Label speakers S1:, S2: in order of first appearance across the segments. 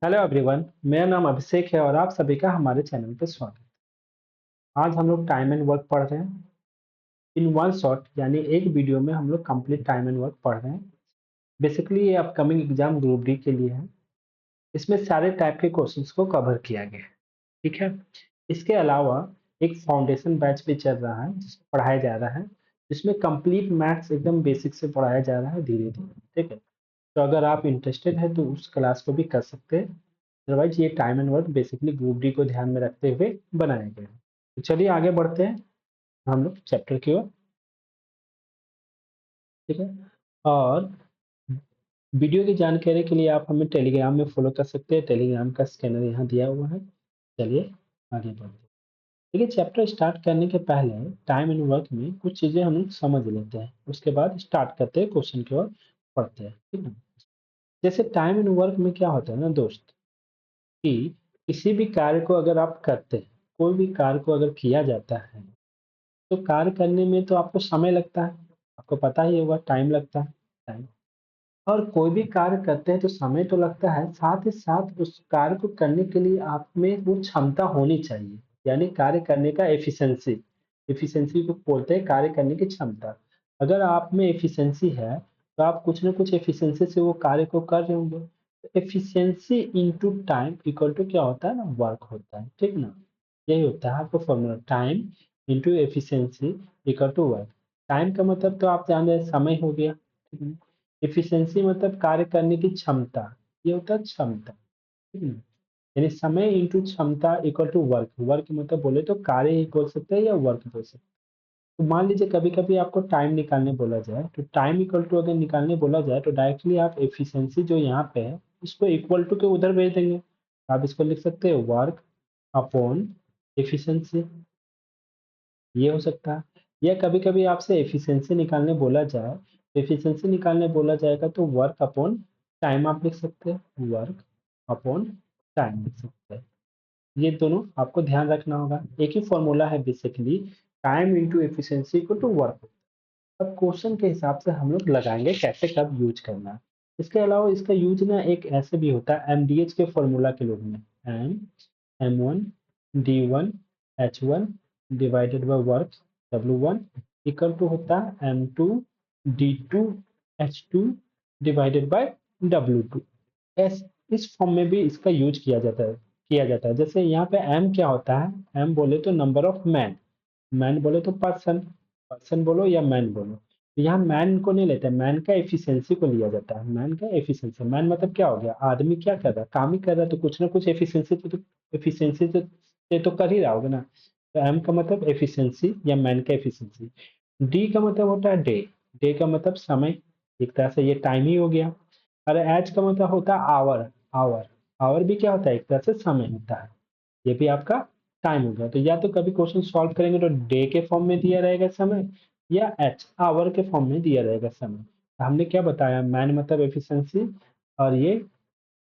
S1: Hello everyone, मेरा नाम अभिषेक है और आप सभी का हमारे चैनल पे स्वागत है। आज हम लोग टाइम एंड वर्क पढ़ रहे हैं इन वन शॉट, यानी एक वीडियो में हम लोग कंप्लीट टाइम एंड वर्क पढ़ रहे हैं। बेसिकली ये अपकमिंग एग्जाम ग्रुप डी के लिए है। इसमें सारे टाइप के क्वेश्चंस को कवर किया गया है। ठीक है। इसके अलावा एक फाउंडेशन बैच भी चल रहा है जिसमें पढ़ाया जा रहा है, जिसमें कंप्लीट मैथ्स एकदम बेसिक से पढ़ाया जा रहा है धीरे धीरे। ठीक है। तो अगर आप इंटरेस्टेड है तो उस क्लास को भी कर सकते हैं। अदरवाइज ये time and work basically group D को ध्यान में रखते हुए बनाया गया है। तो चलिए आगे बढ़ते हैं हम लोग चैप्टर की ओर। ठीक है। और वीडियो की जानकारी के लिए आप हमें टेलीग्राम में फॉलो कर सकते हैं। टेलीग्राम का स्कैनर यहाँ दिया हुआ है। चलिए आगे बढ़ते हैं। देखिए, चैप्टर स्टार्ट करने के पहले टाइम एंड वर्क में कुछ चीजें हम लोग समझ लेते हैं, उसके बाद स्टार्ट करते हैं क्वेश्चन की ओर पढ़ते हैं। ठीक है। जैसे टाइम एंड वर्क में क्या होता है ना दोस्त, कि किसी भी कार्य को अगर आप करते हैं, कोई भी कार्य को अगर किया जाता है, तो कार्य करने में तो आपको समय लगता है। आपको पता ही होगा, टाइम लगता है। टाइम। और कोई भी कार्य करते हैं तो समय तो लगता है, साथ ही साथ उस कार्य को करने के लिए आप में वो क्षमता होनी चाहिए। यानी कार्य करने का एफिशिएंसी। एफिशिएंसी को बोलते हैं कार्य करने की क्षमता। अगर आप में एफिशिएंसी है तो आप कुछ ना कुछ एफिशिएंसी से वो कार्य को कर रहे होंगे। Efficiency into time equal to क्या होता है ना, वर्क होता है। ठीक ना। यही होता है आपका formula, time into efficiency equal to work. Time का मतलब तो आप जान रहे हैं, समय हो गया। ठीक है। एफिशिएंसी मतलब कार्य करने की क्षमता। ये होता है क्षमता। ठीक है। यानी समय इंटू क्षमता इक्वल टू वर्क। वर्क मतलब बोले तो कार्य ही बोल सकते हैं या वर्क बोल सकते हैं। तो मान लीजिए कभी कभी आपको टाइम निकालने बोला जाए, तो टाइम इक्वल टू अगर निकालने बोला जाए तो डायरेक्टली आप एफिशिएंसी जो यहाँ पे है इसको इक्वल टू के उधर भेज देंगे। आप इसको लिख सकते हैं वर्क अपॉन एफिशिएंसी। ये हो सकता है। या कभी कभी आपसे एफिशिएंसी निकालने बोला जाए, एफिशिएंसी निकालने बोला जाएगा तो वर्क अपॉन टाइम आप लिख सकते हैं। वर्क अपॉन टाइम लिख सकते हैं। ये दोनों आपको ध्यान रखना होगा। एक ही फॉर्मूला है basically, time into efficiency equal to work. अब क्वेश्चन के हिसाब से हम लोग लगाएंगे कैसे कब यूज करना है। इसके अलावा इसका यूज ना एक ऐसे भी होता है एमडीएच के फॉर्मूला के रूप में। M M1 D1 H1 divided by work W1 equal to होता है M2 D2 H2 divided by W2। एस इस फॉर्म में भी इसका यूज किया जाता है। जैसे यहाँ पे M क्या होता है, M बोले तो नंबर ऑफ मैन, मैन बोले तो पर्सन, पर्सन बोलो या मैन बोलो। तो यहाँ मैन को नहीं लेते, मैन का एफिशिएंसी को लिया जाता है। मैन का एफिशिएंसी, मैन मतलब क्या हो गया, आदमी क्या कर रहा है, काम ही कर रहा है, तो कुछ ना कुछ एफिशिएंसी से तो कर ही रहा होगा ना। तो एम का मतलब एफिशिएंसी या मैन का एफिशिएंसी। डी का मतलब होता है डे। डे का मतलब समय, एक तरह से ये टाइम ही हो गया। और एच का मतलब होता है आवर। आवर, आवर भी क्या होता है, एक तरह से समय होता है। ये भी आपका टाइम हो गया। तो या तो कभी क्वेश्चन सॉल्व करेंगे तो डे के फॉर्म में दिया रहेगा समय, या एच आवर के फॉर्म में दिया रहेगा समय। तो हमने क्या बताया, मैन मतलब एफिशिएंसी, और ये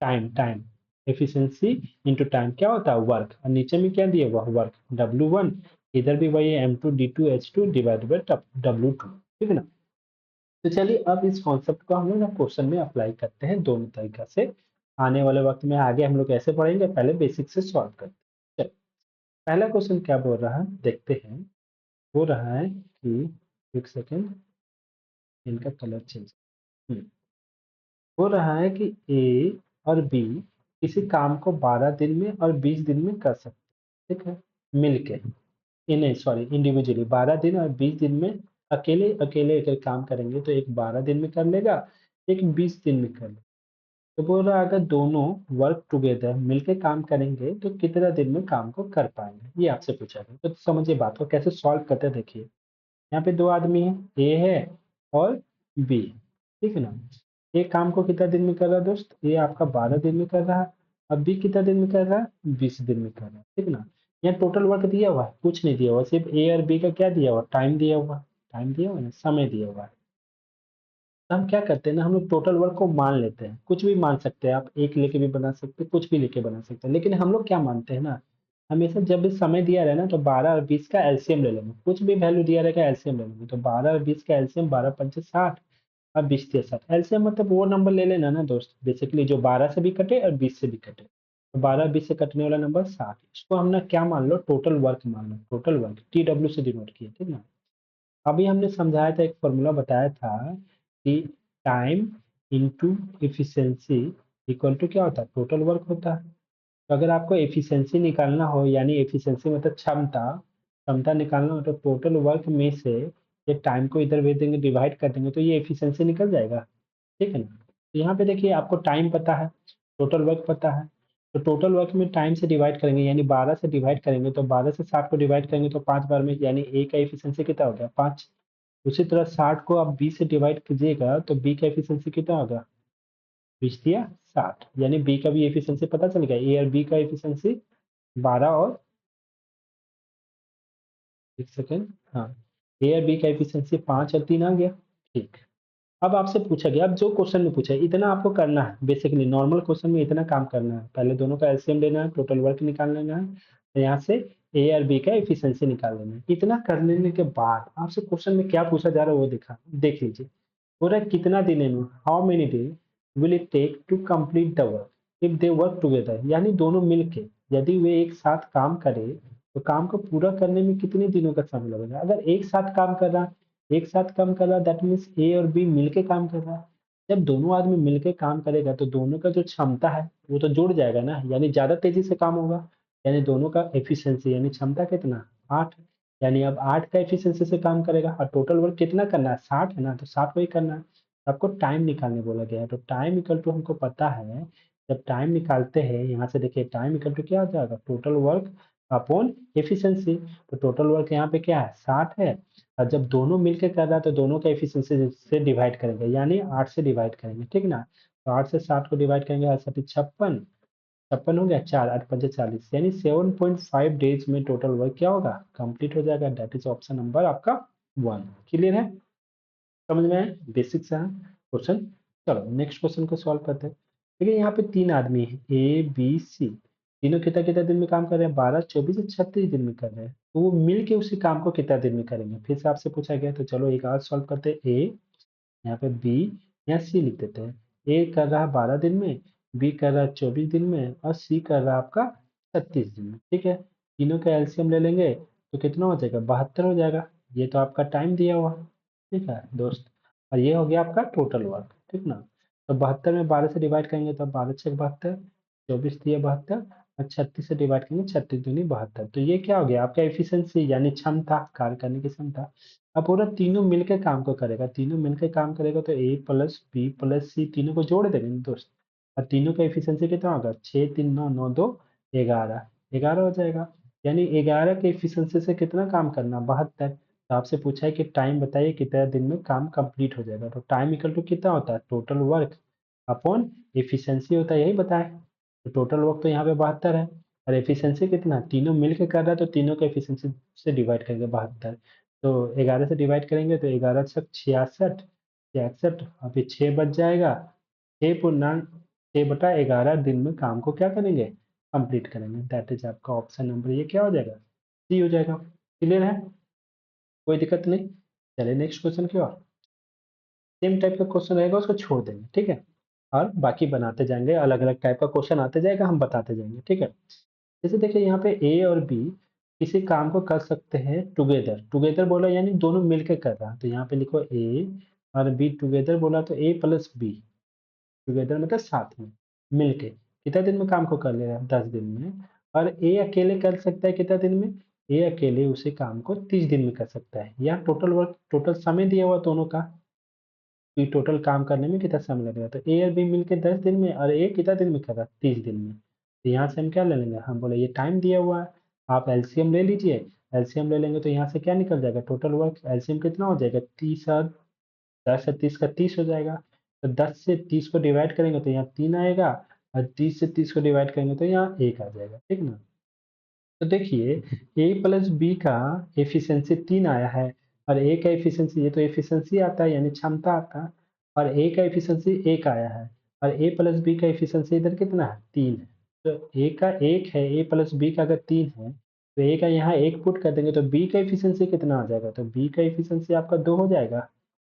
S1: time, time efficiency into time क्या होता है, वर्क। और नीचे में क्या दिया हुआ, वर्क W1। इधर भी वही M2 D2 H2 divide by W2। ठीक है ना। तो चलिए अब इस कॉन्सेप्ट को हम लोग ना क्वेश्चन में अप्लाई करते हैं दोनों तरीका से। आने वाले वक्त में आगे हम लोग ऐसे पढ़ेंगे, पहले बेसिक से सॉल्व करते हैं। चलिए, पहला क्वेश्चन क्या बोल रहा है देखते हैं। हो रहा है कि, एक सेकेंड, इनका कलर चेंज। हो रहा है कि ए और बी किसी काम को 12 दिन में और 20 दिन में कर सकते हैं। ठीक है। मिलके, नहीं सॉरी, इंडिविजुअली 12 दिन और 20 दिन में। अकेले अकेले अगर काम करेंगे तो एक 12 दिन में कर लेगा, एक 20 दिन में कर लेगा। तो बोल रहा है अगर दोनों वर्क टुगेदर मिलके काम करेंगे तो कितना दिन में काम को कर पाएंगे, ये आपसे पूछा गया। तो समझिए बात को कैसे सॉल्व करते हैं। देखिए, यहाँ पे दो आदमी है, ए है और बी है। ठीक है ना। ए काम को कितना दिन में कर रहा है दोस्त, ए आपका 12 दिन में कर रहा है। अब बी कितना दिन में कर रहा है, 20 दिन में कर रहा है। ठीक है ना। यहाँ टोटल वर्क दिया हुआ है, कुछ नहीं दिया हुआ, सिर्फ ए और बी का क्या दिया हुआ, टाइम दिया हुआ। टाइम दिया हुआ है ना, समय दिया हुआ है। तो हम क्या करते हैं ना, हम लोग टोटल वर्क को मान लेते हैं। कुछ भी मान सकते हैं आप, एक लेके भी बना सकते हैं, कुछ भी लेके बना सकते हैं। लेकिन हम लोग क्या मानते हैं ना, हमेशा जब भी समय दिया रहे ना तो 12 और 20 का एलसीएम ले लेंगे। कुछ भी वैल्यू दिया रहेगा एलसीएम ले लेंगे। तो 12 और 20 का एलसीएम 12 पंचे 60। और 20 दिया 60। एलसीएम मतलब वो नंबर ले लेना ना दोस्त, बेसिकली जो 12 से भी कटे और 20 से भी कटे। तो 12-20 से कटने वाला नंबर 60। इसको हमने क्या मान लो, टोटल वर्क मान लो, टोटल वर्क TW से डिनोट किया, ठीक ना। अभी हमने समझाया था, एक फॉर्मूला बताया था कि time into efficiency equal to क्या होता है, टोटल वर्क होता है। तो अगर आपको एफिशिएंसी निकालना हो, यानी एफिशिएंसी मतलब क्षमता, क्षमता निकालना हो, तो टोटल वर्क में से ये टाइम को इधर भेज देंगे, डिवाइड कर देंगे, तो ये एफिशिएंसी निकल जाएगा, ठीक है ना। तो यहाँ पे देखिए आपको टाइम पता है, टोटल वर्क पता है, तो टोटल वर्क में टाइम से डिवाइड करेंगे, यानी 12 से डिवाइड करेंगे, तो 12 से 60 को डिवाइड करेंगे तो 5 बार में, यानी ए का एफिशिएंसी कितना हो गया, 5। उसी तरह 60 को आप 20 से डिवाइड कीजिएगा तो बी का एफिशिएंसी कितना होगा, 20 दिया 60, यानी बी का भी एफिशिएंसी पता चल गया। ए और बी का एफिशिएंसी 12 और 1 सेकंड, हाँ, ए और बी का एफिशिएंसी 5 और 3 आ गया, ठीक। अब आपसे पूछा गया, अब जो क्वेश्चन में पूछा है इतना आपको करना है, बेसिकली नॉर्मल क्वेश्चन में इतना काम करना है, पहले दोनों का एलसीएम लेना है, टोटल वर्क निकाल लेना है, तो यहाँ से ए और बी का एफिशिएंसी निकाल लेना है। इतना कर लेने के बाद आपसे क्वेश्चन में क्या पूछा जा रहा है वो देख लीजिए। बोल रहा है कितना दिन में, how many day will it take to complete the work if they work together, यानी दोनों मिलके यदि वे एक साथ काम करें तो काम को पूरा करने में कितने दिनों का समय लगेगा। अगर एक साथ काम कर रहा, एक साथ काम कर रहा, दैट मीन्स ए और बी मिलके काम कर रहा है। जब दोनों आदमी मिलके काम करेगा तो दोनों का जो क्षमता है वो तो जुड़ जाएगा ना, यानी ज्यादा तेजी से काम होगा, यानी दोनों का एफिशिएंसी यानी क्षमता कितना, 8। यानी अब 8 का एफिशिएंसी से काम करेगा, और टोटल वर्क कितना करना है, 60 है ना, तो 60 को ही करना है। आपको टाइम निकालने बोला गया है, तो टाइम इक्वल टू हमको पता है, जब टाइम निकालते हैं यहाँ से देखिए टाइम इक्वल टू क्या हो जाएगा, टोटल वर्क अपॉन एफिशिएंसी। तो टोटल वर्क यहाँ पे क्या है, 60 है, और जब दोनों मिलकर कर रहा है तो दोनों का एफिशिएंसी से डिवाइड करेंगे, यानी 8 से डिवाइड करेंगे, ठीक ना। तो 8 से 60 को डिवाइड करेंगे, 8 7 56, 56 हो गया, 4 8 5 40, यानी 7.5 डेज में टोटल वर्क क्या होगा, कंप्लीट हो जाएगा। दैट इज ऑप्शन नंबर आपका 1। क्लियर है, समझ में आया, बेसिक सा क्वेश्चन। चलो नेक्स्ट क्वेश्चन को सॉल्व करते हैं। देखिए यहाँ पे 3 आदमी है, ए बी सी, तीनों कितना कितना दिन में काम कर रहे हैं, 12 24 और 36 दिन में कर रहे हैं, तो वो मिल के उसी काम को कितना दिन में करेंगे, फिर से आपसे पूछा गया, तो चलो एक और सॉल्व करते हैं। ए, यहाँ पे बी, यहाँ सी लिख देते हैं। ए कर रहा है 12 दिन में, बी कर रहा है 24 दिन में, और सी कर रहा है आपका 36 दिन में, ठीक है। तीनों का एलसीएम ले लेंगे तो कितना हो जाएगा, 72 हो जाएगा। ये तो आपका टाइम दिया हुआ, ठीक है दोस्त, और ये हो गया आपका टोटल वर्क, ठीक ना। तो 72 में 12 से डिवाइड करेंगे तो 12 छः 72, 24 दिए 72, और 36 से डिवाइड करेंगे, 36 दूनी 72। तो ये क्या हो गया आपका एफिशिएंसी, यानी क्षमता, कार्य करने की क्षमता। अब पूरा तीनों मिलकर काम को करेगा, तीनों मिलकर काम करेगा तो ए प्लस बी प्लस सी, तीनों को जोड़ देंगे दोस्त, और तीनों का एफिशिएंसी कितना होगा, 6 3 9 9 2 11, 11 हो जाएगा। यानी 11 के एफिशिएंसी से कितना काम करना, 72। तो आपसे पूछा है कि टाइम बताइए कितना दिन में काम कंप्लीट हो जाएगा, तो टाइम इक्वल टू कितना होता है, टोटल वर्क अपॉन एफिशिएंसी होता है, यही बताए। तो टोटल वर्क तो यहाँ पे 72 है, और एफिशिएंसी कितना, तीनों मिलकर कर रहा है तो तीनों का एफिशिएंसी से डिवाइड करेंगे 72। तो 11 से डिवाइड करेंगे तो 11 छक 66, 66, अभी 6 बच जाएगा, 6 पूर्णांक 6/11 दिन में काम को क्या करेंगे, कंप्लीट करेंगे। दैट इज आपका ऑप्शन नंबर ये क्या हो जाएगा, सी हो जाएगा। क्लियर है, कोई दिक्कत नहीं। चलिए नेक्स्ट क्वेश्चन की ओर। सेम टाइप का क्वेश्चन रहेगा उसको छोड़ देंगे, ठीक है, और बाकी बनाते जाएंगे, अलग अलग टाइप का क्वेश्चन आते जाएगा, हम बताते जाएंगे, ठीक है। जैसे देखिए यहाँ पे ए और बी किसी काम को कर सकते हैं टुगेदर, टुगेदर बोला यानी दोनों मिलकर कर रहा है, तो यहाँ पे लिखो ए और बी टुगेदर, बोला तो ए प्लस बी, टुगेदर मतलब साथ में मिलके कितना दिन में काम को कर ले रहा है, 10 दिन में। और ए अकेले कर सकता है कितना दिन में, ए अकेले उसी काम को 30 दिन में कर सकता है। यहाँ टोटल वर्क, टोटल समय दिया हुआ दोनों का कि टोटल काम करने में कितना समय लगेगा, तो ए और बी मिलके 10 दिन में, और ए कितना दिन में कर रहा है, 30 दिन में। तो यहाँ से हम क्या ले लेंगे, हम बोले ये टाइम दिया हुआ है, आप एलसीएम ले लीजिए। एलसीएम ले लेंगे तो यहाँ से क्या निकल जाएगा, टोटल वर्क एलसीएम कितना हो जाएगा, 30 और 10 और 30 का 30 हो जाएगा। तो 10 से 30 को डिवाइड करेंगे तो यहाँ 3 आएगा, और 30 से 30 को डिवाइड करेंगे तो यहाँ 1 आ जाएगा, ठीक ना। तो देखिए ए प्लस बी का एफिशिएंसी 3 आया है, और ए का एफिशिएंसी, ये तो एफिशिएंसी आता है यानी क्षमता आता है, और ए का एफिशिएंसी 1 आया है, और ए प्लस बी का एफिशिएंसी इधर कितना है, 3 है। तो ए का 1 है, ए प्लस बी का अगर 3 है तो ए का यहाँ 1 पुट कर देंगे तो बी का एफिशिएंसी कितना आ जाएगा, तो बी का एफिशिएंसी आपका 2 हो जाएगा।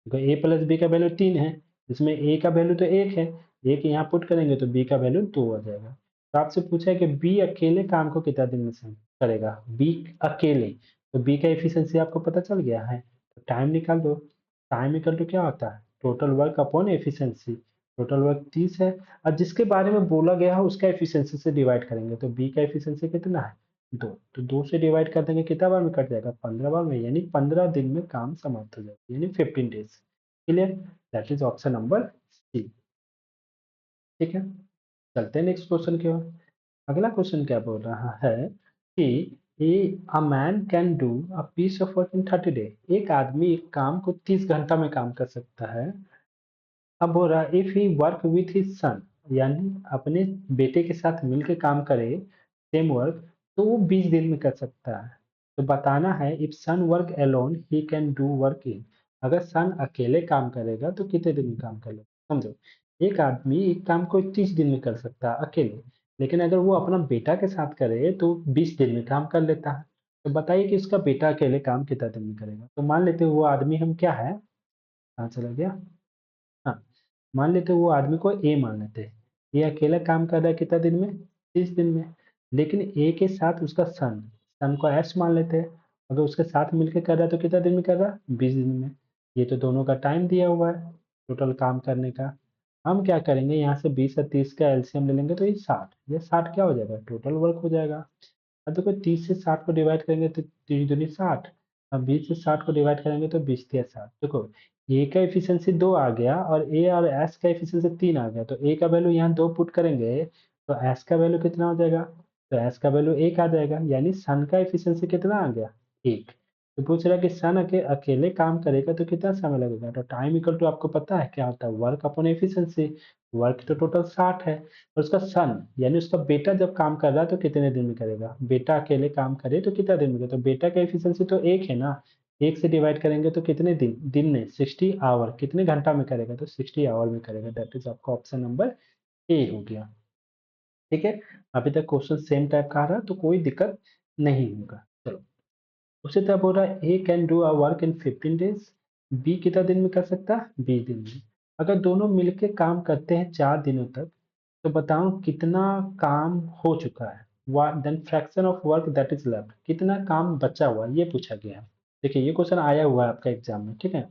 S1: क्योंकि a प्लस बी का वैल्यू 3 है, इसमें a का वैल्यू तो 1 है, 1 यहाँ पुट करेंगे तो b का वैल्यू 2 आ जाएगा। तो आपसे पूछा है कि b अकेले काम को कितना दिन में करेगा, b अकेले, तो b का एफिशिएंसी आपको पता चल गया है। तो टाइम निकाल दो, टाइम इक्वल टू क्या होता है, total work upon efficiency. Total work 30 है और जिसके बारे में बोला गया है उसका एफिशिएंसी से डिवाइड करेंगे, तो b का एफिशिएंसी कितना है, 2, तो 2 से डिवाइड कर देंगे, कितना बार में कट जाएगा, 15 बार में, यानी 15 दिन में काम समाप्त हो जाएगा, यानी 15 days. Clear, that is option number C. ठीक है, चलते हैं नेक्स्ट क्वेश्चन की ओर। अगला क्वेश्चन क्या बोल रहा है कि a man can do a piece of work in 30 day, एक आदमी एक काम को 30 घंटा में काम कर सकता है। अब बोल रहा है if he work with his son, यानी अपने बेटे के साथ मिलकर काम करे सेम वर्क, तो वो 20 दिन में कर सकता है। तो बताना है इफ सन वर्क अलोन ही कैन डू वर्क इन, अगर सन अकेले काम करेगा तो कितने दिन में काम कर लेगा। समझो, एक आदमी एक काम को 30 दिन में कर सकता है अकेले, लेकिन अगर वो अपना बेटा के साथ करे तो 20 दिन में काम कर लेता है। तो बताइए कि उसका बेटा अकेले काम कितना दिन में करेगा। तो मान लेते हैं वो आदमी हम क्या है, कहाँ चला गया, हाँ, मान लेते हैं वो आदमी को ए मान लेते हैं, ये अकेला काम कर रहा है कितना दिन में, 30 दिन में। लेकिन ए के साथ उसका सन, सन को एस मान लेते हैं, अगर उसके साथ मिलकर कर रहा है तो कितना दिन में कर रहा है, 20 दिन में। ये तो दोनों का टाइम दिया हुआ है टोटल काम करने का। हम क्या करेंगे, यहाँ से 20 और 30 का एलसीएम ले लेंगे तो ये 60, ये 60 क्या हो जाएगा, टोटल वर्क हो जाएगा। अब देखो 30 से 60 को डिवाइड करेंगे तो 3 दूनी 60, अब 20 से 60 को डिवाइड करेंगे तो 20 तिया 60। देखो ए का एफिशिएंसी 2 आ गया और ए और एस का एफिशिएंसी 3 आ गया, तो ए का वैल्यू यहाँ 2 पुट करेंगे तो एस का वैल्यू कितना हो जाएगा, तो एस का वैल्यू 1 आ जाएगा, यानी सन का एफिशिएंसी कितना आ गया, 1। तो पूछ रहा है कि सन अकेले काम करेगा तो कितना समय लगेगा, तो टाइम इक्वल टू आपको पता है क्या होता है, वर्क अपॉन एफिशिएंसी। वर्क तो टोटल 60 है और उसका सन यानी उसका बेटा जब काम कर रहा है तो कितने दिन में करेगा, बेटा अकेले काम करे तो कितना दिन में करेगा, तो बेटा का एफिशिएंसी तो 1 है ना, 1 से डिवाइड करेंगे तो कितने दिन, दिन में 60 आवर, कितने घंटा में करेगा, तो 60 आवर में करेगा। दैट इज आपका ऑप्शन नंबर ए हो गया। ठीक है, अभी तक क्वेश्चन सेम टाइप का आ रहा है तो कोई दिक्कत नहीं होगा। चलो, उसी तरह बोल रहा है A can do a work in 15 days, B कितना दिन में कर सकता है, 20 दिन में। अगर दोनों मिलके काम करते हैं 4 दिनों तक, तो बताओ कितना काम हो चुका है, then fraction of work that is left, कितना काम बचा हुआ है, ये पूछा गया है। देखिए ये क्वेश्चन आया हुआ है आपका एग्जाम में। ठीक है,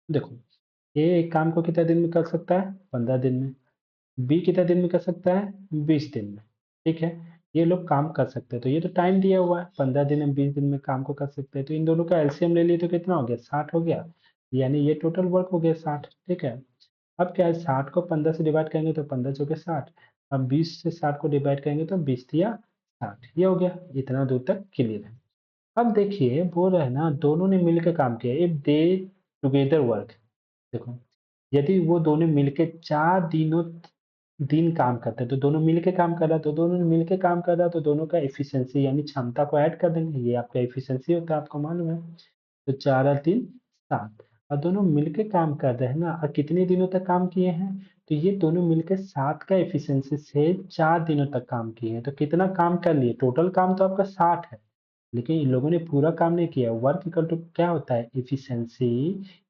S1: देखो ए एक काम को कितना दिन में कर सकता है, 15 दिन में, बी कितना दिन में कर सकता है, 20 दिन में। ठीक है, ये लोग काम कर सकते हैं, तो ये तो टाइम दिया हुआ है, 15 दिन में 20 दिन में काम को कर सकते हैं, तो इन दोनों का एलसीएम ले लिए तो कितना हो गया, 60 हो गया, यानी ये टोटल वर्क हो गया 60। ठीक है, अब क्या है, 60 को 15 से डिवाइड करेंगे तो 15 चौके 60, अब 20 से 60 को डिवाइड करेंगे तो 20 तिया 60, ये हो गया, इतना दूर तक क्लियर है। अब देखिए बोल रहे हैं ना दोनों ने मिलकर काम किया, इफ दे टुगेदर वर्क, देखो यदि वो दोनों मिलके 4 दिन काम करते हैं, तो दोनों मिलके काम कर रहा है, तो दोनों मिलके काम कर रहा है तो दोनों का एफिशिएंसी यानी क्षमता को ऐड कर देंगे, ये आपका एफिशिएंसी होता है, आपको मालूम है। तो 4 और 3 7, और दोनों मिलके काम कर रहे हैं ना, और कितने दिनों तक काम किए हैं, तो ये दोनों मिलके 7 का एफिशिएंसी से 4 दिनों तक काम किए हैं, तो कितना काम कर लिए, टोटल काम तो आपका 60 है, लेकिन इन लोगों ने पूरा काम नहीं किया। वर्क इक्वल टू क्या होता है, एफिशिएंसी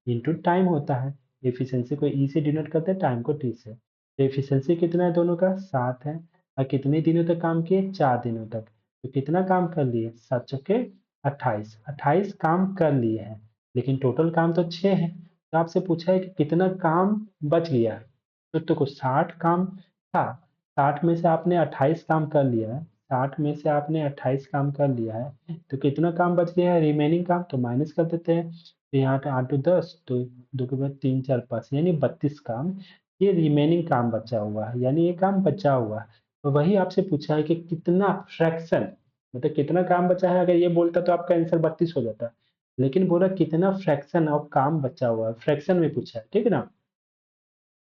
S1: इनटू टाइम होता है, एफिशिएंसी को ई से डिनोट करते हैं, टाइम को टी से। तो एफिशिएंसी कितना है दोनों का, 7 है, और कितने दिनों तक काम किए, 4 दिनों तक, तो कितना काम कर लिए, 7 चौके 28, 28 काम कर लिए हैं, लेकिन टोटल काम तो 6 है। तो आपसे पूछा है कि कितना काम बच गया है, तो देखो 60 काम था, 60 में से आपने 28 काम कर लिया है, 60 में से आपने 28 काम कर लिया है, तो कितना काम बच गया है रिमेनिंग काम, तो माइनस कर देते हैं, तो यहाँ 8 to 10, तो 2 के बाद 3 4 5 यानी 32 काम, ये रिमेनिंग काम बचा हुआ है, यानी ये काम बचा हुआ है। तो वही आपसे पूछा है कि कितना फ्रैक्शन, मतलब कितना काम बचा है, अगर ये बोलता तो आपका आंसर 32 हो जाता, लेकिन बोला कितना फ्रैक्शन ऑफ काम बचा हुआ है, फ्रैक्शन में पूछा है। ठीक है ना,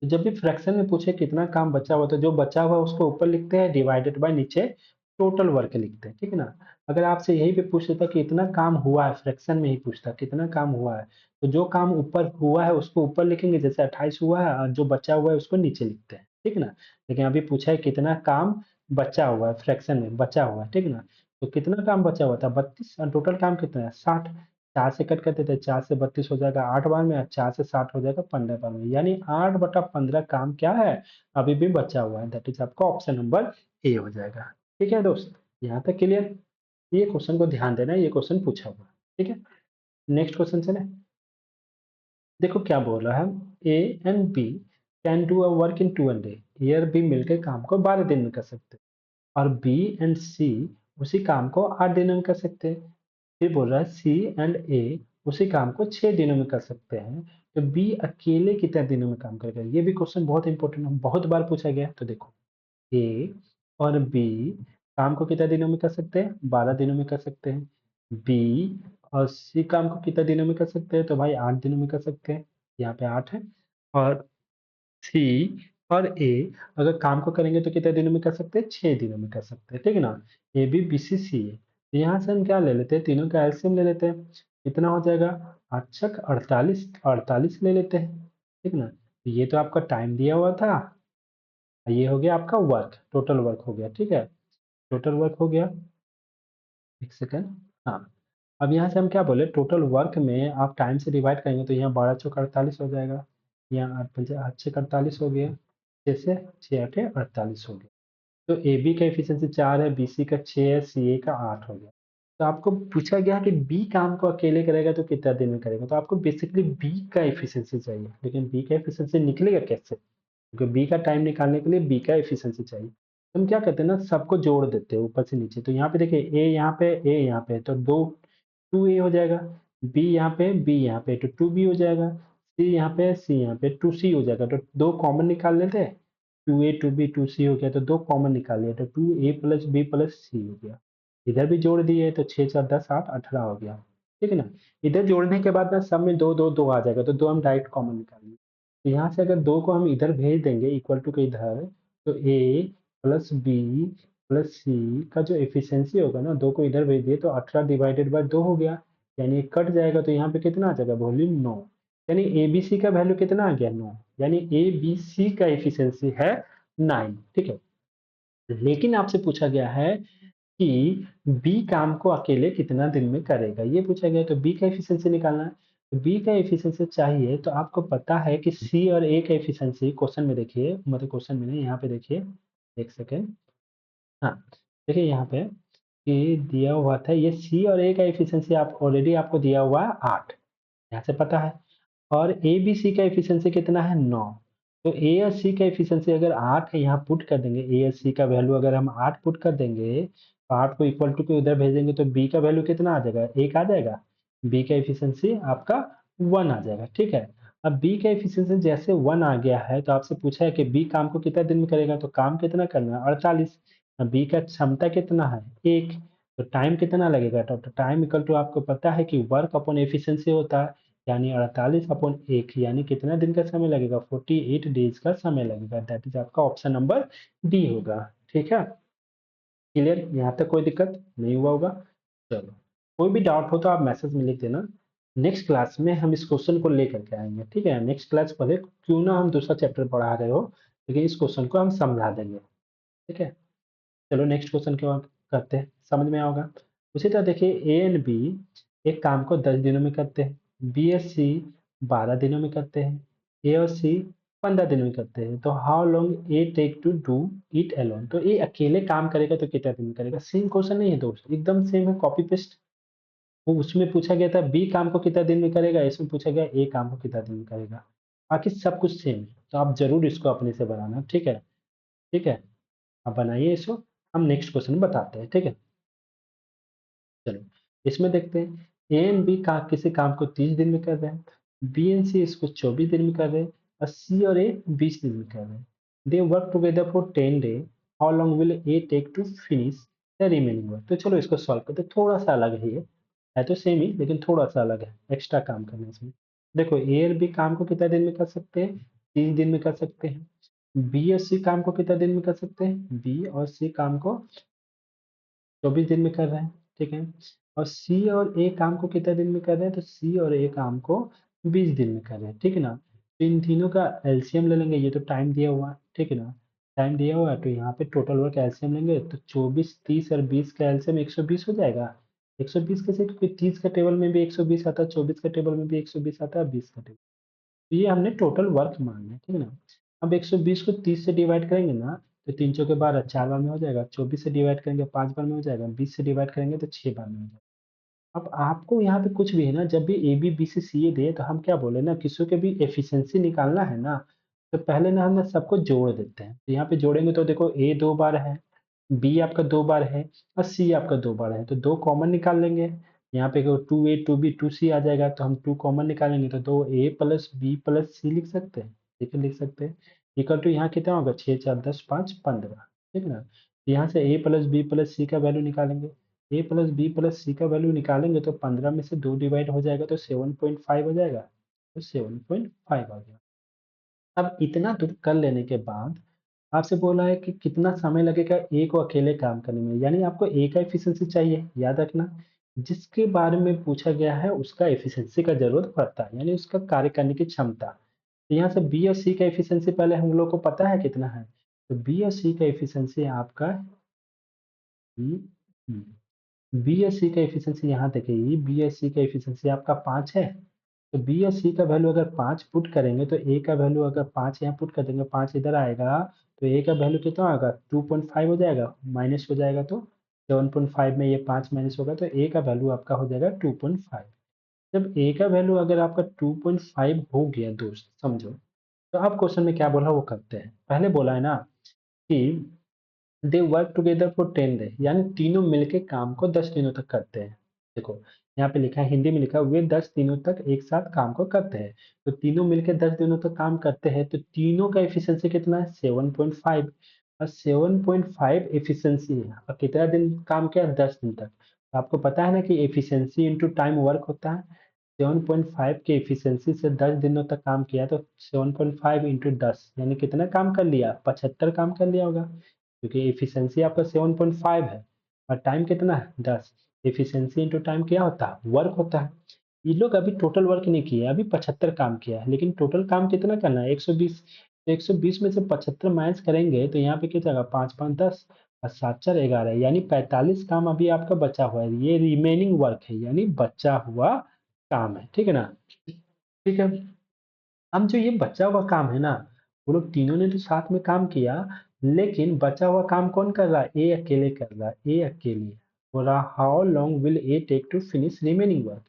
S1: तो जब भी फ्रैक्शन में पूछे कितना काम बचा हुआ, तो जो बचा हुआ उसको ऊपर लिखते हैं, डिवाइडेड बाय नीचे टोटल वर्क लिखते हैं। ठीक है ना, अगर आपसे यही पे पूछ लेता कि इतना काम हुआ है, फ्रैक्शन में ही पूछता कितना काम हुआ है, तो जो काम ऊपर हुआ है उसको ऊपर लिखेंगे, जैसे 28 हुआ है, और जो बचा हुआ है उसको नीचे लिखते हैं। ठीक है ना, लेकिन अभी पूछा है कितना काम बचा हुआ है, फ्रैक्शन में बचा हुआ है। ठीक है ना, तो कितना काम बचा हुआ था, 32, और टोटल काम कितना है, 60। 4 से कट कर देते हैं, 4 से 32 हो जाएगा 8 बार में, और 4 से 60 हो जाएगा 15 बार में, यानी 8/15 काम क्या है, अभी भी बचा हुआ है। दैट इज आपका ऑप्शन नंबर ए हो जाएगा। ठीक है दोस्त, यहाँ तक क्लियर? ये क्वेश्चन को ध्यान देना, ये क्वेश्चन पूछा हुआ है। ठीक है, नेक्स्ट क्वेश्चन चले। देखो क्या बोल रहा है, A and B can do a work in 2 day. A और बी मिलकर काम को 12 दिन में कर सकते हैं, और बी एंड सी उसी काम को 8 दिनों में कर सकते हैं। फिर बोल रहा है सी एंड ए उसी काम को 6 दिनों में कर सकते हैं, तो बी अकेले कितने दिनों में काम करेगा? ये भी क्वेश्चन बहुत इंपॉर्टेंट है, बहुत बार पूछा गया है। तो देखो, ए और बी काम को कितने दिनों में कर सकते हैं? 12 दिनों में कर सकते हैं। बी और सी काम को कितने दिनों में कर सकते हैं? तो भाई 8 दिनों में कर सकते हैं। यहाँ पे 8 है। और सी और ए अगर काम को करेंगे तो कितने दिनों में कर सकते हैं? 6 दिनों में कर सकते हैं। ठीक है ना? ए बी बी सी सी ए, तो यहाँ से हम क्या ले लेते हैं? तीनों का एलसीएम ले लेते हैं। कितना हो जाएगा? 8 छक 48, 48 ले लेते हैं। ठीक है ना? तो ये तो आपका टाइम दिया हुआ था, ये हो गया आपका वर्क, टोटल वर्क हो गया। ठीक है, टोटल वर्क हो गया। एक सेकंड। हाँ, अब यहाँ से हम क्या बोले, टोटल वर्क में आप टाइम से डिवाइड करेंगे तो यहाँ 12 चौक 48 हो जाएगा। यहाँ 8 पंजे 8 छः 48 हो गया, 6 से 6 8 48 हो गया। तो ए बी का एफिशिएंसी 4 है, बी सी का 6 है, सी ए का 8 हो गया। तो आपको पूछा गया कि बी काम को अकेले करेगा तो कितना दिन में करेगा, तो आपको बेसिकली बी का एफिशिएंसी चाहिए, लेकिन बी का एफिशिएंसी निकलेगा कैसे? क्योंकि बी का टाइम निकालने के लिए बी का एफिशिएंसी चाहिए। तो हम क्या करते हैं ना, सबको जोड़ देते हैं ऊपर से नीचे। तो यहाँ पे देखिए, ए यहाँ पे, ए यहाँ पे, तो दो 2a हो जाएगा, b यहाँ पे, b यहाँ पे, तो 2b हो जाएगा, c यहाँ पे, c यहाँ पे, 2c हो जाएगा। तो दो कॉमन निकाल लेते हैं, 2a 2b 2c हो गया, तो दो कॉमन निकाल लिया, तो 2a plus b plus c हो गया। इधर भी जोड़ दिए तो 6 4 10 8 18 हो गया। ठीक है ना? इधर जोड़ने के बाद ना सब में दो दो दो आ जाएगा, तो दो हम डायरेक्ट कॉमन निकालेंगे। तो यहाँ से अगर दो को हम इधर भेज देंगे इक्वल टू के इधर, तो a प्लस बी प्लस सी का जो एफिशिएंसी होगा ना, दो को इधर भेज दिए तो 18 डिवाइडेड बाय 2 हो गया, यानी कट जाएगा, तो यहाँ पे कितना आ जाएगा? वॉल्यूम 9। यानी ए बी सी का वैल्यू कितना आ गया? 9। यानी ए बी सी का एफिशिएंसी है 9। ठीक है, लेकिन आपसे पूछा गया है कि बी काम को अकेले कितना दिन में करेगा, ये पूछा गया है, तो बी का एफिशिएंसी निकालना है। तो बी का एफिशिएंसी चाहिए, तो आपको पता है कि सी और ए का एफिशिएंसी क्वेश्चन में देखिए, मतलब क्वेश्चन में नहीं, यहाँ पे देखिए, एक सेकेंड। हाँ, देखिए यहाँ पे कि दिया हुआ था, ये सी और ए का एफिशिएंसी आप ऑलरेडी आपको दिया हुआ है 8, यहाँ से पता है। और ए बी सी का एफिशिएंसी कितना है? 9। तो ए और सी का एफिशिएंसी अगर 8 है, यहाँ पुट कर देंगे, ए और सी का वैल्यू अगर हम 8 पुट कर देंगे, तो 8 को इक्वल टू के उधर भेजेंगे, तो बी का वैल्यू कितना आ जाएगा? 1 आ जाएगा। बी का एफिशिएंसी आपका 1 आ जाएगा। ठीक है, अब बी का एफिशिएंसी जैसे 1 आ गया है, तो आपसे पूछा है कि बी काम को कितना दिन में करेगा, तो काम कितना करना है? 48। बी का क्षमता कितना है? 1। तो टाइम कितना लगेगा? तो टाइम इक्वल टू आपको पता है कि वर्क अपॉन एफिशिएंसी होता है, यानी 48/1, यानी कितना दिन का समय लगेगा? 48 डेज का समय लगेगा। दैट इज आपका ऑप्शन नंबर डी होगा। ठीक है, क्लियर? यहाँ तक कोई दिक्कत नहीं हुआ होगा? चलो, कोई भी डाउट हो तो आप मैसेज में लिख देना। नेक्स्ट क्लास में हम इस क्वेश्चन को लेकर के आएंगे। ठीक है, नेक्स्ट क्लास भले क्यों ना हम दूसरा चैप्टर पढ़ा रहे हो, लेकिन इस क्वेश्चन को हम समझा देंगे। ठीक है, चलो नेक्स्ट क्वेश्चन की ओर करते हैं, समझ में आओगा। उसी तरह देखिए, ए एंड बी एक काम को 10 दिनों में करते हैं, बी और सी 12 दिनों में करते हैं, ए और सी 15 दिनों में करते हैं। तो how long A take to do it alone, तो ए अकेले काम करेगा तो कितना दिन में करेगा? सेम क्वेश्चन नहीं है दोस्त, एकदम सेम है, कॉपी पेस्ट। वो उसमें पूछा गया था बी काम को कितना दिन में करेगा, इसमें पूछा गया ए काम को कितना दिन में करेगा। बाकी सब कुछ सेम है, तो आप जरूर इसको अपने से बनाना। ठीक है, ठीक है, आप बनाइए इसको, हम नेक्स्ट क्वेश्चन बताते हैं। ठीक है, चलो इसमें देखते हैं, ए एंड बी का किसी काम को 30 दिन में कर रहे हैं, बी एंड सी इसको 24 दिन में कर रहे हैं, और सी और ए 20 दिन में कर रहे हैं। They work together for 10 day, how long will A take to finish the remaining work. तो चलो इसको सॉल्व करते हैं, थोड़ा सा अलग है, ये है तो सेम ही, लेकिन थोड़ा सा अलग है, एक्स्ट्रा काम करना है इसमें। देखो, ए और बी काम को कितना दिन में कर सकते हैं? 30 दिन में कर सकते हैं। बी और सी काम को कितना दिन में कर सकते हैं? बी और सी काम को 24 दिन में कर रहे हैं। ठीक है, और सी और ए काम को कितने दिन में कर रहे हैं? तो सी और ए काम को 20 दिन में कर रहे हैं। ठीक है ना? तो इन तीनों का एलसीएम ले लेंगे, ये तो टाइम दिया हुआ है। ठीक है ना? टाइम दिया हुआ है, तो यहाँ पे टोटल वर्क एलसीएम लेंगे, तो 24 30 और 20 का एलसीएम 120 हो जाएगा। 120 कैसे, क्योंकि 30 के टेबल में भी 120 आता है, 24 के टेबल में भी 120 आता है, 20 का टेबल। तो ये हमने टोटल वर्क मांगा है, ठीक है ना। अब 120 को 30 से डिवाइड करेंगे ना, तो 3 चौके 12, 4 बार में हो जाएगा। 24 से डिवाइड करेंगे 5 बार में हो जाएगा। 20 से डिवाइड करेंगे तो 6 बार में हो जाएगा। अब आपको यहाँ पे कुछ भी है ना, जब भी ए बी बी सी सी ए दे तो हम क्या बोले ना, किसी के भी एफिशिएंसी निकालना है ना, तो पहले ना हम ना सबको जोड़ देते हैं। तो यहाँ पे जोड़ेंगे तो देखो ए 2 बार है, बी आपका 2 बार है और सी आपका 2 बार है, तो 2 कॉमन निकाल लेंगे। यहाँ पे 2a 2b 2c आ जाएगा, तो हम 2 कॉमन निकालेंगे तो 2a प्लस बी प्लस सी लिख सकते हैं। ठीक है, लिख सकते हैं। इक्वल टू यहाँ कितना होगा, 6 4 10 5 15। ठीक है ना। यहाँ से a प्लस बी प्लस सी का वैल्यू निकालेंगे। ए प्लस बी प्लस सी का वैल्यू निकालेंगे तो 15 में से 2 डिवाइड हो जाएगा तो 7.5 हो जाएगा, तो 7.5 आ गया। अब इतना दूर कर लेने के बाद आपसे बोला है कि कितना समय लगेगा ए को अकेले काम करने में, यानी आपको ए का एफिशिएंसी चाहिए, याद रखना। जिसके बारे में पूछा गया है उसका एफिशिएंसी का जरूरत पड़ता है, यानी उसका कार्य करने की क्षमता। तो यहाँ से बी और सी का एफिशिएंसी पहले हम लोग को पता है कितना है, तो बी और सी का एफिशिएंसी आपका बीएससी का एफिशिएंसी यहाँ देखिए, बीएससी का एफिशिएंसी आपका 5 है। तो बीएससी का वैल्यू अगर 5 पुट करेंगे तो ए का वैल्यू अगर 5 यहाँ पुट कर देंगे, 5 इधर आएगा, तो ए का वैल्यू कितना आएगा, 2.5 हो जाएगा, माइनस हो जाएगा तो 7.5 में ये 5 माइनस होगा तो ए का वैल्यू आपका हो जाएगा 2.5। जब ए का वैल्यू अगर आपका 2.5 हो गया दोस्त समझो, तो अब क्वेश्चन में क्या बोला वो करते हैं। पहले बोला है ना कि दे वर्क टुगेदर फॉर 10 डे, यानी तीनों मिलके काम को 10 दिनों तक करते हैं। देखो यहाँ पे लिखा है, हिंदी में लिखा है, वे 10 दिनों तक एक साथ काम को करते हैं। तो तीनों मिलके 10 दिनों तक काम करते हैं, तो तीनों का एफिशिएंसी कितना है, 7.5। और 7.5 एफिशिएंसी है और कितना दिन काम किया, 10 दिन तक। तो आपको पता है ना कि एफिशिएंसी इंटू टाइम वर्क होता है। 7.5 के एफिशिएंसी से 10 दिनों तक काम किया तो 7.5 इंटू 10 यानी कितना काम कर लिया, 75 काम कर लिया होगा, क्योंकि एफिशिएंसी आपका 7.5 है और टाइम कितना है, 10। एफिशिएंसी इंटू टाइम क्या होता है, वर्क होता है। ये लोग अभी टोटल वर्क नहीं किया, अभी 75 काम किया है, लेकिन टोटल काम कितना करना है, 120। तो 120 में से 75 माइनस करेंगे तो यहाँ पे कितना आएगा, 5 5 10 और 7 4 11, यानी 45 काम अभी आपका बचा हुआ है। ये रिमेनिंग वर्क है, यानी बचा हुआ काम है, ठीक है ना। ठीक है। अब जो ये बचा हुआ काम है ना, वो लोग तीनों ने तो साथ में काम किया, लेकिन बचा हुआ काम कौन कर रहा है, ए अकेले कर रहा है, ए अकेले। बोला how long will A take to finish remaining work,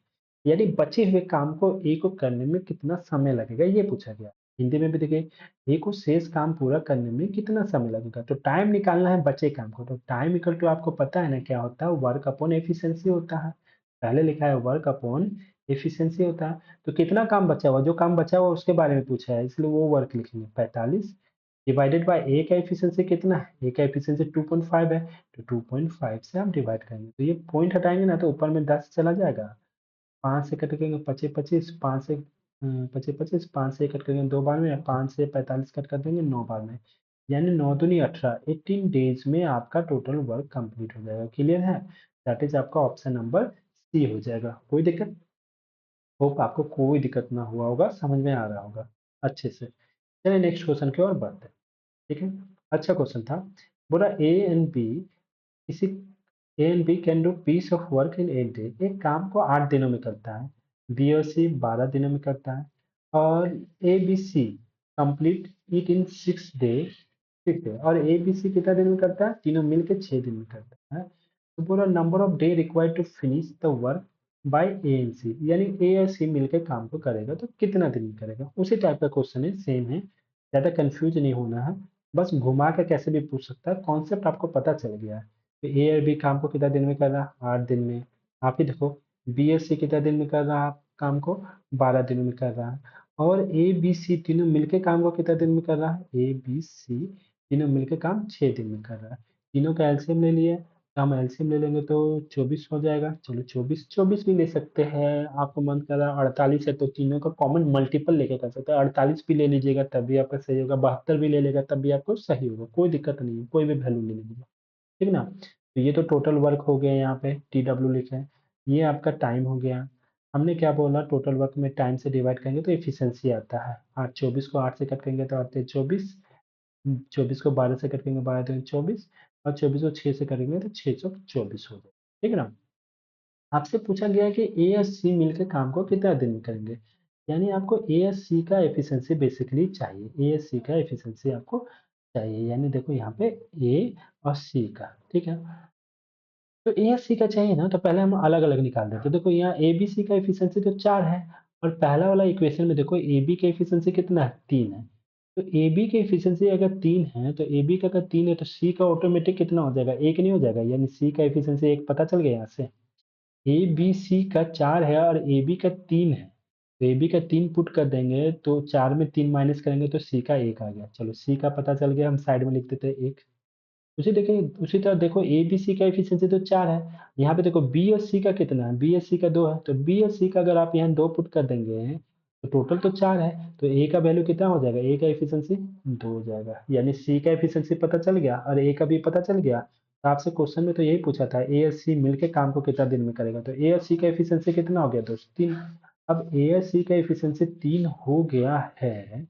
S1: यानी बचे हुए काम को ए को करने में कितना समय लगेगा, ये पूछा गया। हिंदी में भी देखिए, ए को शेष काम पूरा करने में कितना समय लगेगा, तो टाइम निकालना है बचे काम को। तो टाइम इक्वल टू आपको पता है ना क्या होता है, वर्क अपॉन एफिशिएंसी होता है। पहले लिखा है वर्क अपॉन एफिशिएंसी होता है। तो कितना काम बचा हुआ, जो काम बचा हुआ उसके बारे में पूछा है, इसलिए वो वर्क लिखेंगे। 45 डिवाइडेड बाय ए का एफिशिएंसी कितना है, ए का एफिशिएंसी 2.5 है, तो 2.5 से आप डिवाइड करेंगे तो ये पॉइंट हटाएंगे ना तो ऊपर में 10 चला जाएगा। 5 से कट करेंगे 25 25, 5 से 25 25, 5 से कट करेंगे 2 बार में, 5 से 45 कट कर देंगे 9 बार में, यानी 9 दूनी 18, 18 डेज में आपका टोटल वर्क कंप्लीट हो जाएगा। क्लियर है, दैट इज आपका ऑप्शन नंबर सी हो जाएगा। कोई दिक्कत, होप आपको कोई दिक्कत ना हुआ होगा, समझ में आ रहा होगा अच्छे से। चलिए नेक्स्ट क्वेश्चन की ओर बढ़ते हैं। ठीक है, अच्छा क्वेश्चन था। बोला ए एंड बी, किसी A and B can do piece of work in 8 day, एक काम को 8 दिनों में करता है। बी और सी 12 दिनों में करता है। और A B C complete it in 6 day. ठीक है, और ए बी सी कितना दिन में करता है, तीनों मिलकर 6 दिन में करता है। तो बोला number of day required to finish the work by A and C, यानी ए और सी मिलकर काम को करेगा तो कितना दिन में करेगा। उसी टाइप का क्वेश्चन है, सेम है, ज्यादा कंफ्यूज नहीं होना है। बस घुमा के कैसे भी पूछ सकता है, कॉन्सेप्ट आपको पता चल गया है। तो ए और बी काम को कितना दिन में कर रहा है, 8 दिन में। आप ही देखो, बी और सी कितना दिन में कर रहा है काम को, 12 दिनों में कर रहा है। और ए बी सी तीनों मिलके काम को कितना दिन में कर रहा है, ए बी सी तीनों मिलके काम 6 दिन में कर रहा है। तीनों का एलसीएम ले लिए, तो हम एलसीएम ले लेंगे तो 24 हो जाएगा। चलो 24 24 भी ले सकते हैं, आपको मन कर रहा है 48 है तो तीनों का कॉमन मल्टीपल लेके कर सकते हैं, 48 भी ले लीजिएगा तब भी आपका सही होगा, 72 भी ले लेगा तब भी आपको सही होगा, कोई दिक्कत नहीं है, कोई भी वैल्यू ले लीजिएगा। ठीक ना। तो ये तो टोटल वर्क हो गया, यहाँ पे टी डब्ल्यू लिखा है। ये आपका टाइम हो गया। हमने क्या बोला, टोटल वर्क में टाइम से डिवाइड करेंगे तो एफिशिएंसी आता है। 24 को 8 से कट करेंगे तो आते हैं 24, 24 को 12 से कट करेंगे 12 दूनी 24, और 24 को 6 से करेंगे तो 624 हो जाएगा। ठीक है ना। आपसे पूछा गया है कि ए और सी मिलकर काम को कितना दिन में करेंगे, यानी आपको ए और सी का एफिशिएंसी बेसिकली चाहिए, ए और सी का एफिशिएंसी आपको चाहिए, यानी देखो यहाँ पे ए और सी का, ठीक है। तो ए और सी का चाहिए ना, तो पहले हम अलग-अलग निकाल देते हैं। देखो यहाँ ए, बी, सी का एफिशिएंसी तो 4 है और पहला वाला इक्वेशन में देखो ए, बी का एफिशिएंसी कितना है? 3 है। तो ए, बी की एफिशिएंसी अगर 3 है, तो ए, बी का अगर 3 है, तो सी का ऑटोमेटिक कितना हो जाएगा? 1 नहीं हो जाएगा? यानी सी का एफिशिएंसी 1 पता चल गया यहाँ से। ए, बी, सी का 4 है और ए, बी का 3 है। तो ए, बी का 3 पुट कर देंगे, तो 4 में 3 माइनस करेंगे तो सी का 1 आ गया। चलो सी का पता चल गया, हम साइड में लिख देते हैं 1। उसी तरह देखो ए बी सी का एफिशिएंसी तो 4 है। यहाँ पे देखो बी और सी का कितना है? बी और सी का 2 है। तो बी और सी का अगर आप यहाँ 2 पुट कर देंगे तो टोटल तो 4 है। तो ए का वैल्यू कितना हो जाएगा? ए का एफिशिएंसी 2 हो जाएगा। यानी सी का एफिशिएंसी पता चल गया और ए का भी पता चल गया। तो आपसे क्वेश्चन में तो यही पूछा था ए और सी मिलके काम को कितना दिन में करेगा। तो ए और सी का एफिशिएंसी कितना हो गया दोस्त? 3। अब ए और सी का एफिशिएंसी 3 हो गया है,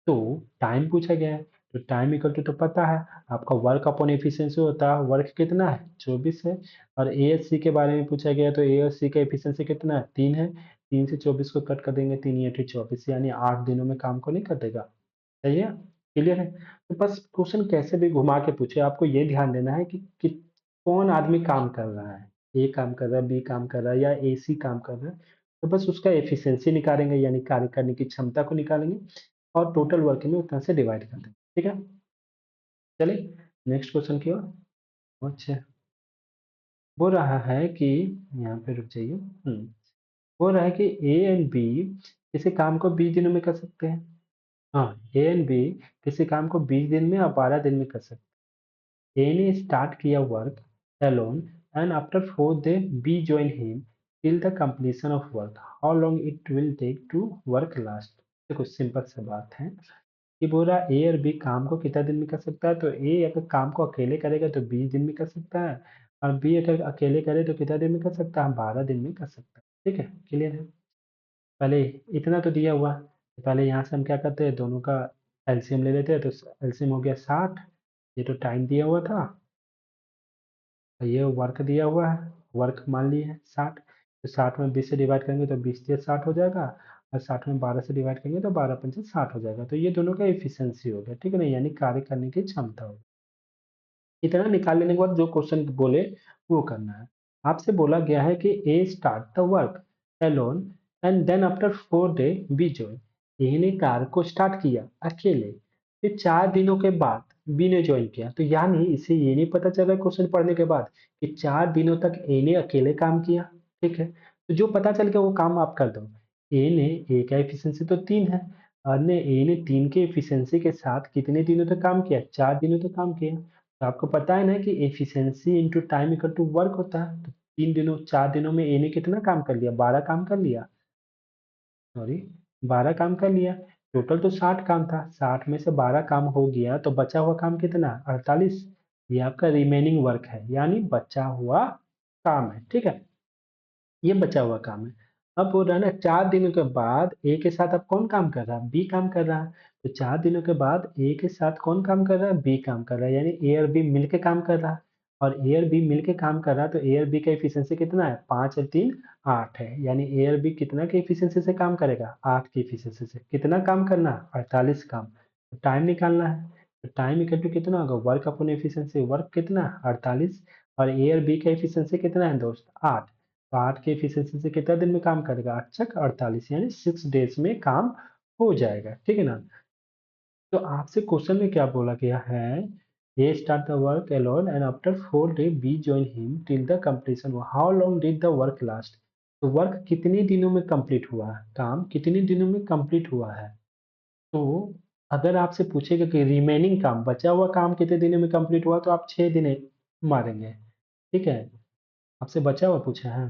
S1: तो टाइम पूछा गया है, तो टाइम इक्वल टू तो पता है आपका वर्क अपॉन एफिशिएंसी होता है। वर्क कितना है? 24 है। और एएससी के बारे में पूछा गया, तो एएससी का एफिशिएंसी कितना है? 3 है। 3 से 24 को कट कर देंगे, 3 या 24, यानी 8 दिनों में काम को नहीं कर देगा। सही है? क्लियर है? तो बस क्वेश्चन कैसे भी घुमा के पूछे, आपको ये ध्यान देना है कि कौन आदमी काम कर रहा है। ए काम कर रहा है, बी काम कर रहा है या ए सी काम कर रहा है। तो बस उसका एफिशिएंसी निकालेंगे, यानी कार्य करने की क्षमता को निकालेंगे और टोटल वर्क में उतना से डिवाइड कर देंगे। ठीक है? चलिए नेक्स्ट क्वेश्चन की ओर। अच्छा, बोल रहा है कि यहाँ पे रुक जाइए। बोल रहा है कि ए एंड बी किसी काम को 20 दिनों में कर सकते हैं। हाँ, ए एंड बी किसी काम को 20 दिन में और 12 दिन में कर सकते हैं। ए ने स्टार्ट किया work alone and after 4 day B join him till the completion of work. How long it will take to work last? देखो सिंपल सी बात है कि बोल रहा ए और बी काम को कितना दिन में कर सकता है। तो ए अगर काम को अकेले करेगा तो 20 दिन में कर सकता है और बी अगर अकेले करे तो कितना दिन में कर सकता है? 12 दिन में कर सकता है। ठीक है, क्लियर है? पहले इतना तो दिया हुआ, तो पहले यहाँ से हम क्या करते हैं, दोनों का एलसीएम ले लेते हैं। तो एलसीएम हो गया 60। ये तो टाइम दिया हुआ था और ये वर्क दिया हुआ है, वर्क मान लिए है 60। तो 60 में 20 से डिवाइड करेंगे तो 20 से 60 हो जाएगा और 60 में 12 से डिवाइड करेंगे तो 12 पंचे 60 हो जाएगा। तो ये दोनों का एफिशिएंसी हो गया, ठीक है ना, यानी कार्य करने की क्षमता हो गई। इतना निकाल लेने के बाद जो क्वेश्चन बोले वो करना है। आपसे बोला गया है कि A start the work alone and then after 4 day B join. A ने कार्य को स्टार्ट किया अकेले, फिर 4 दिनों के बाद बी ने ज्वाइन किया। तो यानी इसे ये नहीं पता चला क्वेश्चन पढ़ने के बाद कि 4 दिनों तक ए ने अकेले काम किया। ठीक है, तो जो पता चल गया वो काम आप कर दो। ए का एफिशिएंसी तो 3 है और ने ए ने 3 के एफिशिएंसी के साथ कितने दिनों तक काम किया? 4 दिनों तक काम किया। तो आपको पता है ना कि efficiency into time equal to work होता है। तो 3 दिनों 4 दिनों में ए ने कितना काम कर लिया? 12 काम कर लिया। सॉरी, 12 काम कर लिया। टोटल तो 60 काम था, 60 में से 12 काम हो गया तो बचा हुआ काम कितना? 48। ये आपका रिमेनिंग वर्क है, यानी बचा हुआ काम है। ठीक है, ये बचा हुआ काम है। अब बोल रहा है ना 4 दिनों के बाद ए के साथ अब कौन काम कर रहा है? बी काम कर रहा है। तो 4 दिनों के बाद ए के साथ कौन काम कर रहा है? बी काम कर रहा है, यानी ए और बी मिलके काम कर रहा है। और ए और बी मिलके काम कर रहा है तो ए और बी का एफिशिएंसी कितना है? 5 और 3 8 है, यानी ए और बी कितना की एफिशिएंसी से काम करेगा? 8 की एफिशिएंसी से। कितना काम करना है? 48 काम। तो टाइम निकालना है, तो टाइम इक्वल टू कितना होगा? Work upon efficiency. वर्क कितना? 48 और ए और बी का एफिशिएंसी कितना है दोस्त? 8। तो 8 के एफिशिएंसी से कितना दिन में काम करेगा? 8 छक 48, यानी 6 डेज में काम हो जाएगा। ठीक है ना? तो आपसे क्वेश्चन में क्या बोला गया है? A start the work alone and after 4 day B join him till the completion. How long did the work last? तो वर्क कितने दिनों में कंप्लीट हुआ है? काम कितने दिनों में कंप्लीट हुआ है? तो अगर आपसे पूछेगा कि रिमेनिंग काम, बचा हुआ काम कितने दिनों में कंप्लीट हुआ, तो आप 6 दिन मारेंगे। ठीक है, आपसे बचा हुआ पूछा है।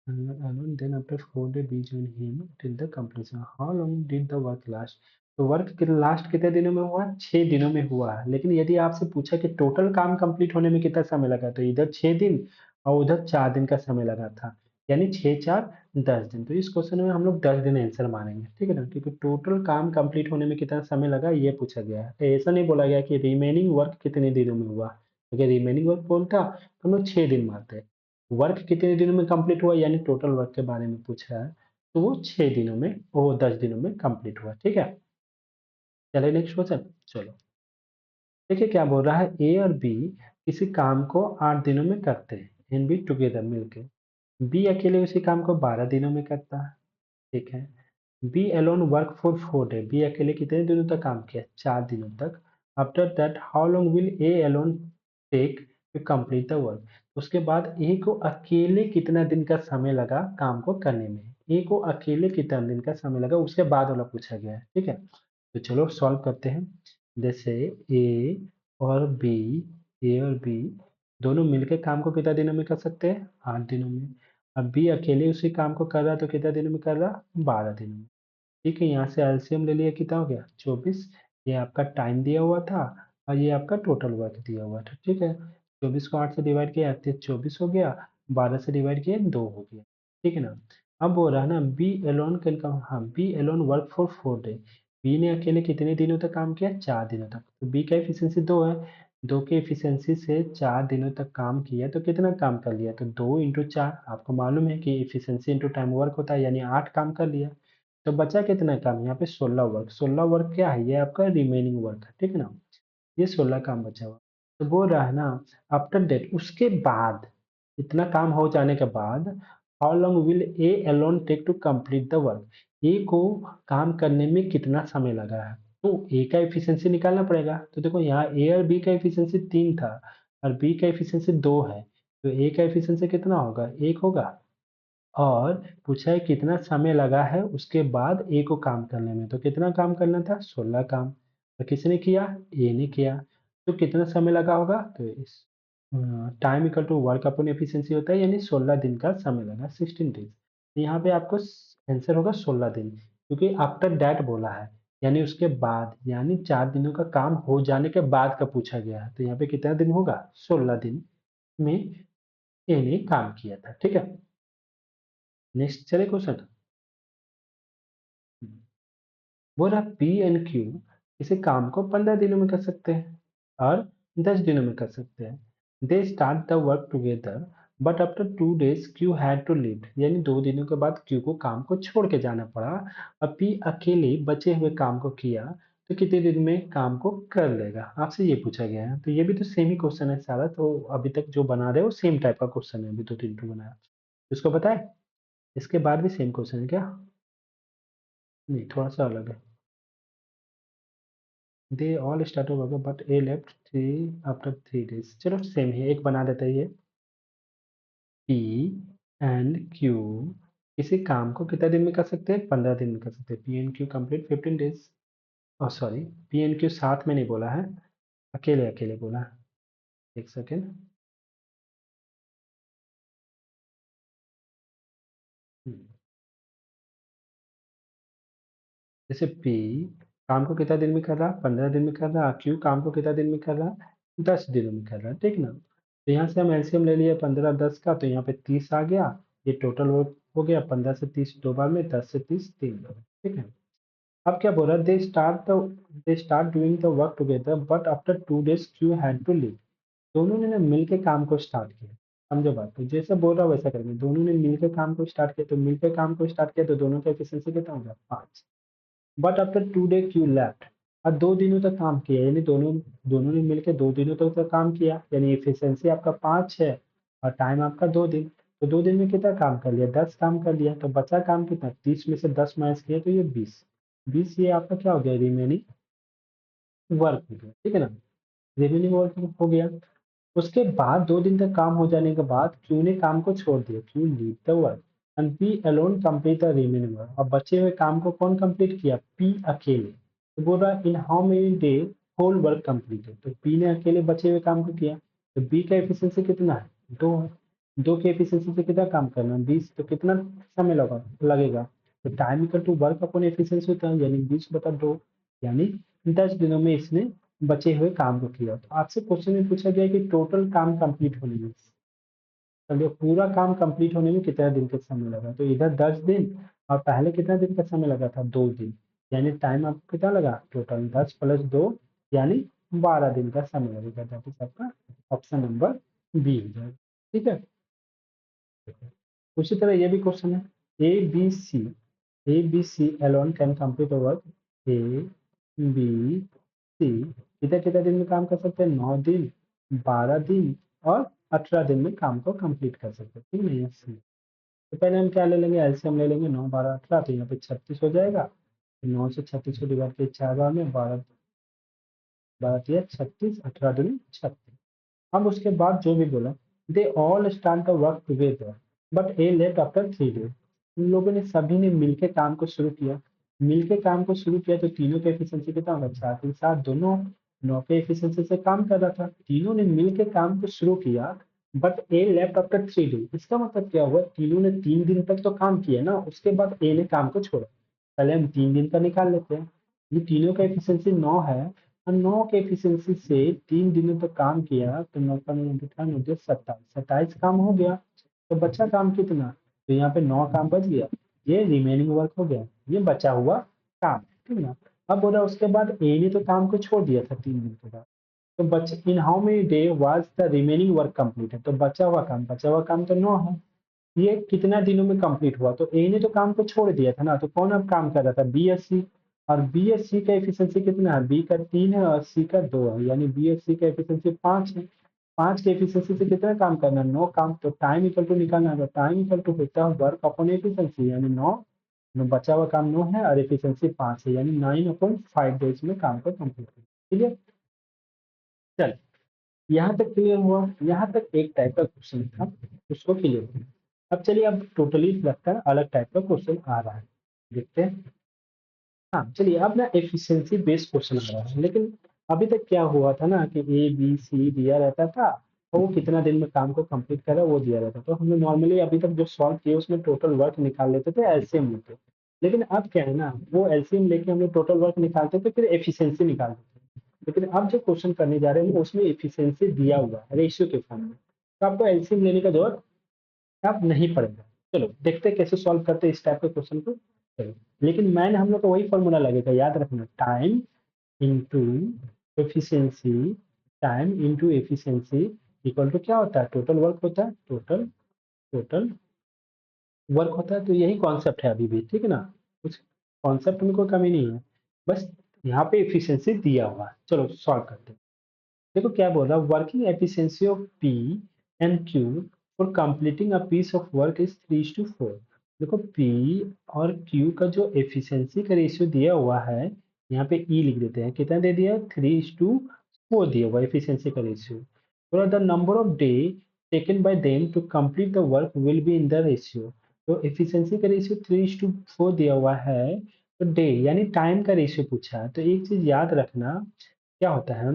S1: Alone, then after 4 day we join him till the completion. How long did the work last? तो वर्क लास्ट कितने दिनों में हुआ? 6 दिनों में हुआ है। लेकिन यदि आपसे पूछा कि टोटल काम कंप्लीट होने में कितना समय लगा, तो इधर 6 दिन और उधर 4 दिन का समय लगा था, यानी 6 4 10 दिन। तो इस क्वेश्चन में हम लोग 10 दिन आंसर मानेंगे। ठीक है ना, क्योंकि टोटल काम कंप्लीट होने में कितना समय लगा ये पूछा गया है। तो ऐसा नहीं बोला गया कि रिमेनिंग वर्क कितने दिनों में हुआ। अगर रिमेनिंग वर्क बोलता तो हम लोग 6 दिन मारते। वर्क कितने दिनों में कंप्लीट हुआ यानी टोटल वर्क के बारे में पूछ रहा है, तो वो 6 दिनों में, वो 10 दिनों में कंप्लीट हुआ, ठीक है? चलिए नेक्स्ट क्वेश्चन, चलो। देखिए क्या बोल रहा है, ए और बी किसी काम को 8 दिनों में करते हैं, एंड बी टुगेदर मिलके। बी अकेले उसी काम को 12 दिनों में करता है, ठीक है? B alone work for 4 day, B अकेले कितने दिनों तक काम किया? 4 दिनों तक। After that how long will A alone take to complete the work? उसके बाद ए को अकेले कितना दिन का समय लगा काम को करने में? ए को अकेले कितना दिन का समय लगा उसके बाद वाला पूछा गया है, ठीक है? तो चलो सॉल्व करते हैं। जैसे ए और बी, ए और बी दोनों मिलकर काम को कितना दिनों में कर सकते हैं? 8 दिनों में। अब बी अकेले उसी काम को कर रहा है तो कितना दिनों में कर रहा? 12 दिनों में। ठीक है, यहाँ से एलसीएम ले लिया, कितना हो गया? 24। ये आपका टाइम दिया हुआ था और ये आपका टोटल वर्क दिया हुआ था, ठीक है? 24 को 8 से डिवाइड किया तो 24 हो गया, 12 से डिवाइड किया 2 हो गया, ठीक है ना? अब बोल रहा है ना बी एलोन कैन कम, हाँ B alone work for 4 day. B ने अकेले कितने दिनों तक काम किया? 4 दिनों तक। तो बी का एफिशिएंसी 2 है, 2 के एफिशिएंसी से 4 दिनों तक काम किया तो कितना काम कर लिया? तो 2 इंटू 4, आपको मालूम है कि एफिशिएंसी इंटू टाइम वर्क होता है, यानी 8 काम कर लिया। तो बचा कितना काम? यहाँ पे 16 वर्क। 16 वर्क क्या है? ये आपका रिमेनिंग वर्क है, ठीक है ना? ये 16 काम बचा हुआ। तो बोल रहा है ना आफ्टर दैट, उसके बाद, इतना काम हो जाने के बाद, how long will A alone take to complete the work? A को काम करने में कितना समय लगा है? तो ए का एफिशिएंसी निकालना पड़ेगा। तो देखो यहाँ ए और बी का एफिशिएंसी 3 था और बी का एफिशिएंसी 2 है, तो ए का एफिशिएंसी कितना होगा? 1 होगा। और पूछा है कितना समय लगा है उसके बाद ए को काम करने में, तो कितना काम करना था? 16 काम। तो किसने किया? ए ने किया। तो कितना समय लगा होगा? तो इस time equal to work upon efficiency होता है, यानी 16 दिन का समय लगा, 16 डेज। तो यहाँ पे आपको आंसर होगा 16 दिन, क्योंकि आफ्टर दैट बोला है, यानी उसके बाद, यानी 4 दिनों का काम हो जाने के बाद का पूछा गया है। तो यहाँ पे कितना दिन होगा? 16 दिन में ए ने काम किया था, ठीक है? नेक्स्ट चले क्वेश्चन। बोला पी एंड क्यू इसे काम को 15 दिनों में कर सकते हैं और 10 दिनों में कर सकते हैं। They start the work together but after 2 days Q had to leave, यानी 2 दिनों के बाद क्यू को काम को छोड़ के जाना पड़ा और पी अकेले बचे हुए काम को किया तो कितने दिन में काम को कर लेगा? आपसे ये पूछा गया है। तो ये भी तो सेम ही क्वेश्चन है सारा, तो अभी तक जो बना रहे हो सेम टाइप का क्वेश्चन है, अभी तो 3 बनाया। इसको पता है? इसके बाद भी सेम क्वेश्चन है क्या? नहीं, थोड़ा सा अलग है। They all started work but A left three after 3 days. चलो सेम है, एक बना देते हैं ये। P and Q किसी काम को कितने दिन में कर सकते हैं? 15 दिन में कर सकते हैं। P and Q complete 15 days. और सॉरी, P and Q साथ में नहीं बोला है, अकेले अकेले बोला है। एक सेकेंड। जैसे P काम को कितना दिन में कर रहा? 15 दिन में कर रहा। Q काम को कितना दिन में कर रहा? 10 दिनों में कर रहा है, ठीक ना? तो यहाँ से हम एलसीएम ले लिए 15 10 का, तो यहाँ पे 30 आ गया। ये टोटल वर्क हो गया 15 से 30 दो बार में, 10 से 30 तीन बार में, ठीक है? अब क्या बोल रहा है? They start doing the work together but after 2 days Q had to leave. दोनों ने ना मिलके काम को स्टार्ट किया। समझो बात को, जैसे बोल रहा हूँ वैसा करेंगे। दोनों ने मिलकर काम को स्टार्ट किया, तो मिलकर काम को स्टार्ट किया तो दोनों का एफिशिएंसी कितना होगा? 5। But after 2 day Q left, और 2 दिनों तक काम किया, यानी दोनों दोनों ने मिलकर 2 दिनों तक तो काम किया, यानी एफिशिएंसी आपका 5 है और टाइम आपका 2 दिन। तो 2 दिन में कितना काम कर लिया? 10 काम कर लिया। तो बचा काम कितना? 30 में से 10 माइनस किया तो ये 20। 20 ये आपका क्या हो गया? रिमेनिंग वर्क हो गया, ठीक है ना? रिमेनिंग वर्क हो गया। उसके बाद 2 दिन तक काम हो जाने के बाद क्यू ने काम को छोड़ दिया, Q leave the work and P alone complete the remaining work. और बचे हुए काम को कौन कंप्लीट किया? पी अकेले। तो बोल रहा in how many day whole work completed, तो पी ने अकेले बचे हुए काम को किया। तो बी का एफिशिएंसी कितना है? 2 है। 2 के एफिशिएंसी से कितना काम करना है? 20। तो कितना समय लगेगा? तो time equal to work upon efficiency होता है, यानी 20/2, यानी 10 दिनों में इसने बचे हुए काम को किया। तो आपसे क्वेश्चन में पूछा गया कि टोटल काम कंप्लीट होने में, चलिए पूरा काम कंप्लीट होने में कितना दिन का समय लगा? तो इधर 10 दिन और पहले कितना दिन का समय लगा था? 2 दिन, यानी टाइम आपको कितना लगा? टोटल 10 + 2 यानी 12 दिन का समय लगेगा। दैट इज आपका ऑप्शन नंबर बी हो जाएगा, ठीक है? उसी तरह ये भी क्वेश्चन है, A B C alone can complete work, A B C कितना दिन में काम कर सकते हैं, 9 दिन, 12 दिन और 18 दिन में काम को कंप्लीट कर सकते हैं, ठीक है। सी तो पहले हम क्या ले लेंगे, एलसीएम ले लेंगे, 9 12 18, तो यहाँ पे 36 हो जाएगा। 9 से 36 को डिवाइड किया 4 बार में, 12 12 या 36, 18 दिन 36। अब उसके बाद जो भी बोला, they all start the work together but A left after 3 days. उन लोगों ने सभी ने मिलकर काम को शुरू किया, मिलकर काम को शुरू किया, तो तीनों का एफिशिएंसी कितना होगा, 4 3 7, दोनों 9 के एफिशिएंसी से काम कर रहा था, तीनों ने मिलकर काम को शुरू किया, but A left after 3 days. इसका मतलब क्या हुआ, तीनों ने 3 दिन तक तो काम किया ना, उसके बाद ए ने काम को छोड़ा। पहले हम 3 दिन का निकाल लेते हैं, ये तीनों का एफिशिएंसी 9 है, और 9 के एफिशिएंसी से 3 दिनों तक काम किया, तो 9 का 9 27, 27 काम हो गया, तो बचा काम कितना, तो यहाँ पे 9 काम बच गया, ये रिमेनिंग वर्क हो गया, ये बचा हुआ काम, ठीक है ना। अब बोला उसके बाद ए ने तो काम को छोड़ दिया था 3 दिन के बाद, तो बच इन how many day was the remaining work complete है, तो बचा हुआ काम तो 9 है, ये कितना दिनों में कंप्लीट हुआ, तो ए ने तो काम को छोड़ दिया था ना, तो कौन अब काम कर रहा था, बी एस सी, और बी एस सी का एफिशिएंसी कितना है, बी का 3 है और सी का 2 है, यानी बी एस सी का एफिशिएंसी 5 है, 5 के एफिशिएंसी से कितना काम करना है, 9 काम, तो टाइम इक्वल टू निकालना है, तो टाइम इक्वल टू होता है वर्क अपॉन एफिशिएंसी, यानी 9, बचा हुआ काम 9 है और एफिशिएंसी 5 है, यानी 9/5 डेज में काम को कंप्लीट कर, ठीक है। चल, यहाँ तक क्लियर हुआ, यहाँ तक एक टाइप का क्वेश्चन था, उसको क्लियर हुआ। अब चलिए, अब टोटली लगता है अलग टाइप का क्वेश्चन आ रहा है, देखते हैं। हाँ चलिए, अब ना एफिशिएंसी बेस्ड क्वेश्चन आ रहा है, लेकिन अभी तक क्या हुआ था ना कि ए बी सी दिया रहता था, और वो कितना दिन में काम को कंप्लीट करा वो दिया रहता था, तो हमने नॉर्मली अभी तक जो सॉल्व किए उसमें टोटल वर्क निकाल लेते थे एलसीएम लेके, लेकिन अब क्या है ना, वो एलसीएम लेके हम लोग टोटल वर्क निकालते थे, फिर एफिशिएंसी निकालते थे, लेकिन अब जो क्वेश्चन करने जा रहे हैं उसमें एफिशिएंसी दिया हुआ है रेशियो के फॉर्म में, तो आपको एलसीएम लेने का जरूरत अब नहीं पड़ेगा। चलो देखते हैं कैसे सॉल्व करते हैं इस टाइप के क्वेश्चन को। चलो, लेकिन मैन हम लोग को वही फॉर्मूला लगेगा, याद रखना, time into efficiency, time into efficiency equal to क्या होता है, टोटल वर्क होता है, टोटल टोटल वर्क होता है, तो यही कॉन्सेप्ट है अभी भी, ठीक है ना, कुछ कॉन्सेप्ट में कोई कमी नहीं है, बस यहाँ पे एफिशिएंसी दिया हुआ है। चलो सॉल्व करते हैं। देखो क्या बोल रहा है, working efficiency of P and Q for completing a piece of work is 3:4। देखो पी और क्यू का जो एफिशिएंसी का रेशियो दिया हुआ है, यहाँ पे ई लिख देते हैं, कितना दे दिया, 3:4 दिया हुआ एफिशिएंसी का रेशियो, और the number of day taken by them to complete the work will be in the ratio. तो एफिशिएंसी का रेशियो 3:4 दिया हुआ है, तो डे यानी टाइम का रेशियो पूछा है, तो एक चीज याद रखना, क्या होता है,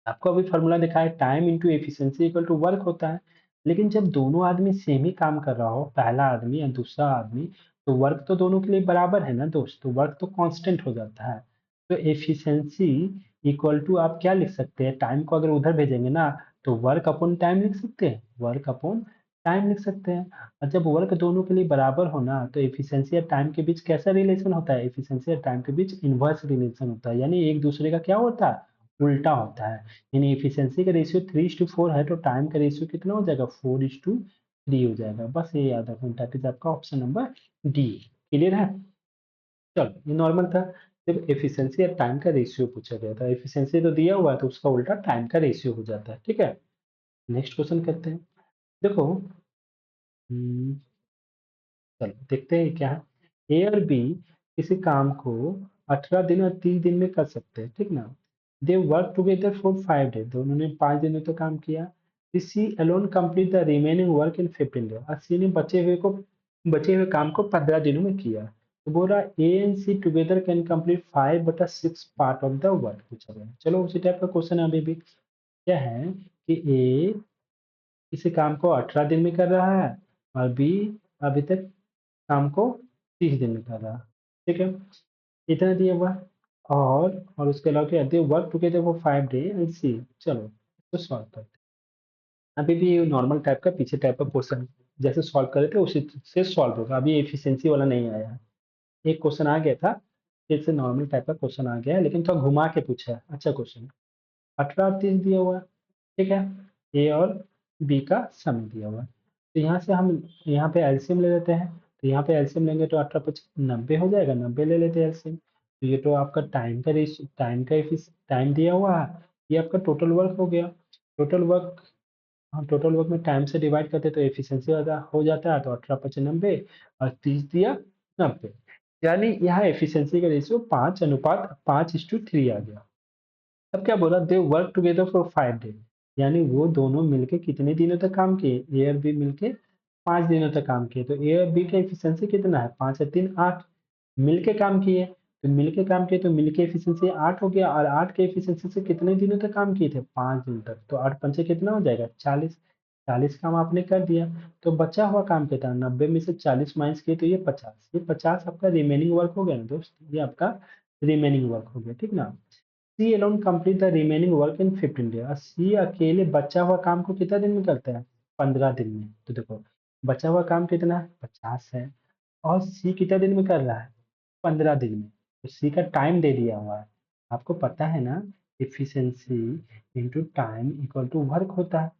S1: आपको अभी फॉर्मूला दिखा है, time into efficiency equal to work होता है, लेकिन जब दोनों आदमी सेम ही काम कर रहा हो, पहला आदमी या दूसरा आदमी, तो वर्क तो दोनों के लिए बराबर है ना दोस्त, तो वर्क तो कांस्टेंट हो जाता है, तो एफिशिएंसी इक्वल टू आप क्या लिख सकते हैं, टाइम को अगर उधर भेजेंगे ना, तो वर्क अपॉन टाइम लिख सकते हैं, वर्क अपॉन टाइम लिख सकते हैं, और जब वर्क दोनों के लिए बराबर हो ना, तो एफिशिएंसी और टाइम के बीच कैसा रिलेशन होता है, एफिशिएंसी और टाइम के बीच इनवर्स रिलेशन होता है, यानी एक दूसरे का क्या होता है, उल्टा होता है, यानी एफिशिएंसी का रेशियो 3:4 है, तो टाइम का रेशियो कितना हो जाएगा, 4:3 हो जाएगा, बस ये याद रखना, दैट इज आपका ऑप्शन नंबर डी। क्लियर है। चलो ये नॉर्मल था, जब एफिशिएंसी और टाइम का रेशियो पूछा गया था, एफिशिएंसी तो दिया हुआ है, तो उसका उल्टा टाइम का रेशियो हो जाता है, ठीक है। नेक्स्ट क्वेश्चन करते हैं। देखो, हम्म, चलो देखते हैं क्या है, ए और बी किसी काम को 18 दिन और 30 दिन में कर सकते हैं, ठीक ना, they work together for 5 days, दोनों ने 5 दिनों तक काम किया, C alone complete the remaining work in 15 days, और सी ने बचे हुए काम को 15 दिनों में किया, तो बोल रहा A and C together can complete 5/6 part of the work पूछा गया। चलो उसी टाइप का क्वेश्चन है अभी भी, क्या है कि ए किसी काम को 18 दिन में कर रहा है, और बी अभी तक काम को 30 दिन में कर रहा है, ठीक है, इतना दिया हुआ है। और उसके अलावा क्या दे वर्क टुगेदर वो 5 डे एंड सी। चलो इसको सॉल्व करते हैं, अभी भी नॉर्मल टाइप का पीछे टाइप का क्वेश्चन जैसे सॉल्व करे थे उसी से सॉल्व होगा, अभी एफिशिएंसी वाला नहीं आया है, एक क्वेश्चन आ गया था, फिर से नॉर्मल टाइप का क्वेश्चन आ गया है, लेकिन थोड़ा घुमा के पूछा है, अच्छा क्वेश्चन, 18 और 30 दिया हुआ है, ठीक है, ए और बी का सम दिया हुआ है, तो यहाँ से हम यहाँ पे एलसीएम ले लेते हैं। तो यहाँ पे एलसीएम लेंगे तो 18 पच 90 हो जाएगा, 90 ले लेते हैं एलसीएम। तो ये तो आपका टाइम दिया हुआ है, ये आपका टोटल वर्क हो गया। टोटल वर्क हम टोटल वर्क में टाइम से डिवाइड करते हैं तो एफिशिएंसी हो जाता है, तो 18 पचे 90 और 30 दिया 90। यानी यहाँ एफिशिएंसी का रेशियो 5:5:3 आ गया। अब क्या बोला, दे वर्क टुगेदर फॉर 5 डेज, यानी वो दोनों मिलके कितने दिनों तक काम किए, ए और बी मिलके 5 दिनों तक काम किए। तो ए और बी का एफिशिएंसी कितना है, 5 और 3 8। मिलके काम किए, तो मिलके काम किए तो मिलके एफिशिएंसी 8 हो गया, और 8 के एफिशिएंसी से कितने दिनों तक काम किए थे, 5 दिन तक। तो 8 पंचे कितना हो जाएगा, 40। 40 काम आपने कर दिया, तो बचा हुआ काम कितना, 90 में से 40 माइनस किए तो ये 50। ये 50 आपका रिमेनिंग वर्क हो गया ना दोस्त, ये आपका रिमेनिंग वर्क हो गया, ठीक ना। C alone complete the remaining work in 15 days. C अकेले बचा हुआ काम को कितना दिन में करता है, 15 दिन में। तो देखो बचा हुआ काम कितना है, 50 है, और सी कितना दिन में कर रहा है, 15 दिन में। तो सी का टाइम दे दिया हुआ है, आपको पता है ना, efficiency into time equal to work होता है।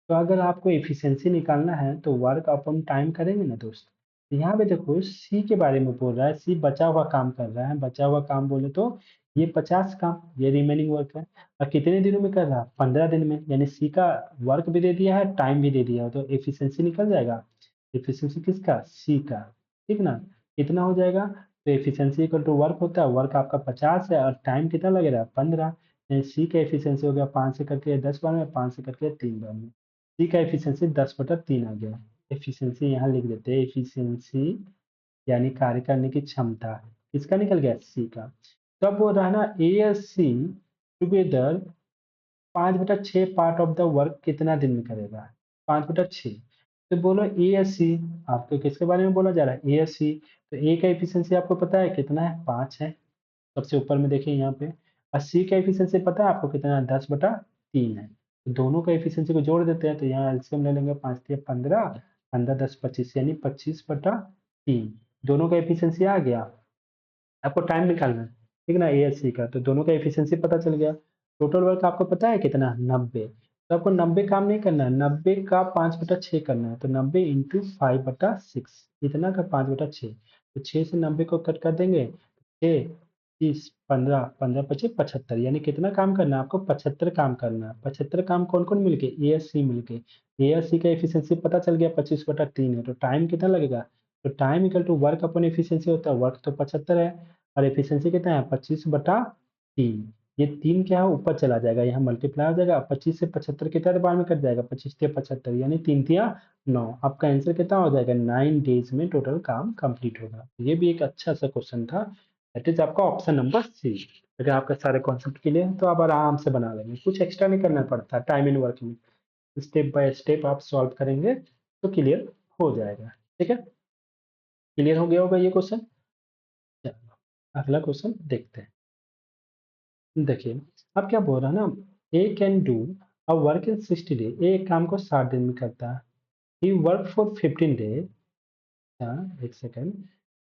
S1: तो अगर आपको एफिशिएंसी निकालना है तो वर्क अपॉन टाइम करेंगे ना दोस्त। तो यहाँ पे देखो सी के बारे में बोल रहा है, सी बचा हुआ काम कर रहा है। बचा हुआ काम बोले तो ये 50 काम, ये रिमेनिंग वर्क है। और कितने दिनों में कर रहा है, 15 दिन में। यानी सी का वर्क भी दे दिया है, टाइम भी दे दिया है, तो एफिशिएंसी निकल जाएगा। एफिशिएंसी किसका, सी का, ठीक ना। कितना हो जाएगा, तो एफिशिएंसी इक्वल टू वर्क होता है, वर्क आपका 50 है और टाइम कितना लगेगा, 15। सी का एफिशिएंसी हो गया 5 से करके 10 बार में, 5 से करके 3 बार में। सी का एफिशिएंसी 10/3 आ गया। एफिशिएंसी यहाँ लिख देते हैं, एफिशिएंसी यानी कार्य करने की क्षमता, किसका निकल गया, सी का। तब वो रहा ना, ए और C together 5/6 part of the work कितना दिन में करेगा, 5/6। तो बोलो ए और सी, आपको किसके बारे में बोला जा रहा है, ए और सी। तो ए का एफिशिएंसी आपको पता है कितना है, 5 है, सबसे ऊपर में देखिए यहाँ पे। और सी का एफिशिएंसी पता है आपको कितना है, 10/3 है। तो दोनों का एफिशिएंसी को जोड़ देते हैं, तो यहाँ एलसीएम ले लेंगे, 5 तिया 15, 15 10 25, यानी 25/3। दोनों का एफिशिएंसी आ गया। आपको टाइम निकालना है, ठीक ना, ए और सी का। तो दोनों का एफिशिएंसी पता चल गया। टोटल वर्क आपको पता है कितना, 90। तो आपको 90 काम नहीं करना है, 90 का 5/6 करना है। तो 90 इंटू 5/6, इतना का 5/6। तो 6 से 90 को कट कर देंगे, 6 30 15, 15 पचे 75, यानी कितना काम करना है आपको, 75 काम करना है। 75 काम कौन कौन मिलके, ए और सी मिलके। ए और सी का एफिशिएंसी पता चल गया, 25/3 है। तो टाइम कितना लगेगा, तो time equal to work upon efficiency होता है, वर्क तो 75 है और एफिशिएंसी कितना है, 25/3। ये 3 क्या है, ऊपर चला जाएगा, यहाँ मल्टीप्लाई हो जाएगा। 25 से 75 कितने बार में कट जाएगा, 25 तिया 75, यानी 3 तिया 9। आपका आंसर कितना हो जाएगा, 9 डेज में टोटल काम कंप्लीट होगा। ये भी एक अच्छा सा क्वेश्चन था। दैट इज आपका ऑप्शन नंबर सी। अगर आपका सारे कॉन्सेप्ट क्लियर है तो आप आराम से बना लेंगे, कुछ एक्स्ट्रा नहीं करना पड़ता टाइम इन वर्क में। स्टेप बाय स्टेप आप सॉल्व करेंगे तो क्लियर हो जाएगा, ठीक है। क्लियर हो गया होगा ये क्वेश्चन। चलो अगला क्वेश्चन देखते हैं। देखिए अब क्या बोल रहा है ना, A can do a work in 60 day. A एक काम को 60 दिन में करता है। ही वर्क फॉर 15 डे, एक second,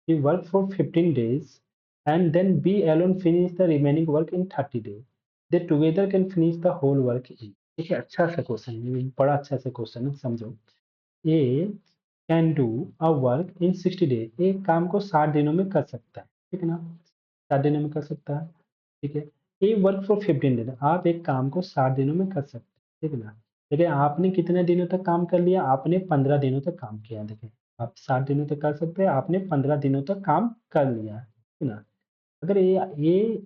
S1: he work for 15 days and then B alone finish the remaining work in 30 days. They together can finish the whole work in। ठीक है, अच्छा सा क्वेश्चन है, बड़ा अच्छा सा क्वेश्चन है, समझो। A can do a work in 60 days, एक काम को 60 दिनों में कर सकता है, ठीक है ना, 60 दिनों में कर सकता है, ठीक है। ए वर्क फॉर 15 डेज, आप एक काम को 60 दिनों में कर सकते हैं, ठीक है ना। देखिए आपने कितने दिनों तक काम कर लिया, आपने 15 दिनों तक काम किया। देखिए आप 60 दिनों तक कर सकते हैं, आपने 15 दिनों तक काम कर लिया है, ठीक है ना। अगर ए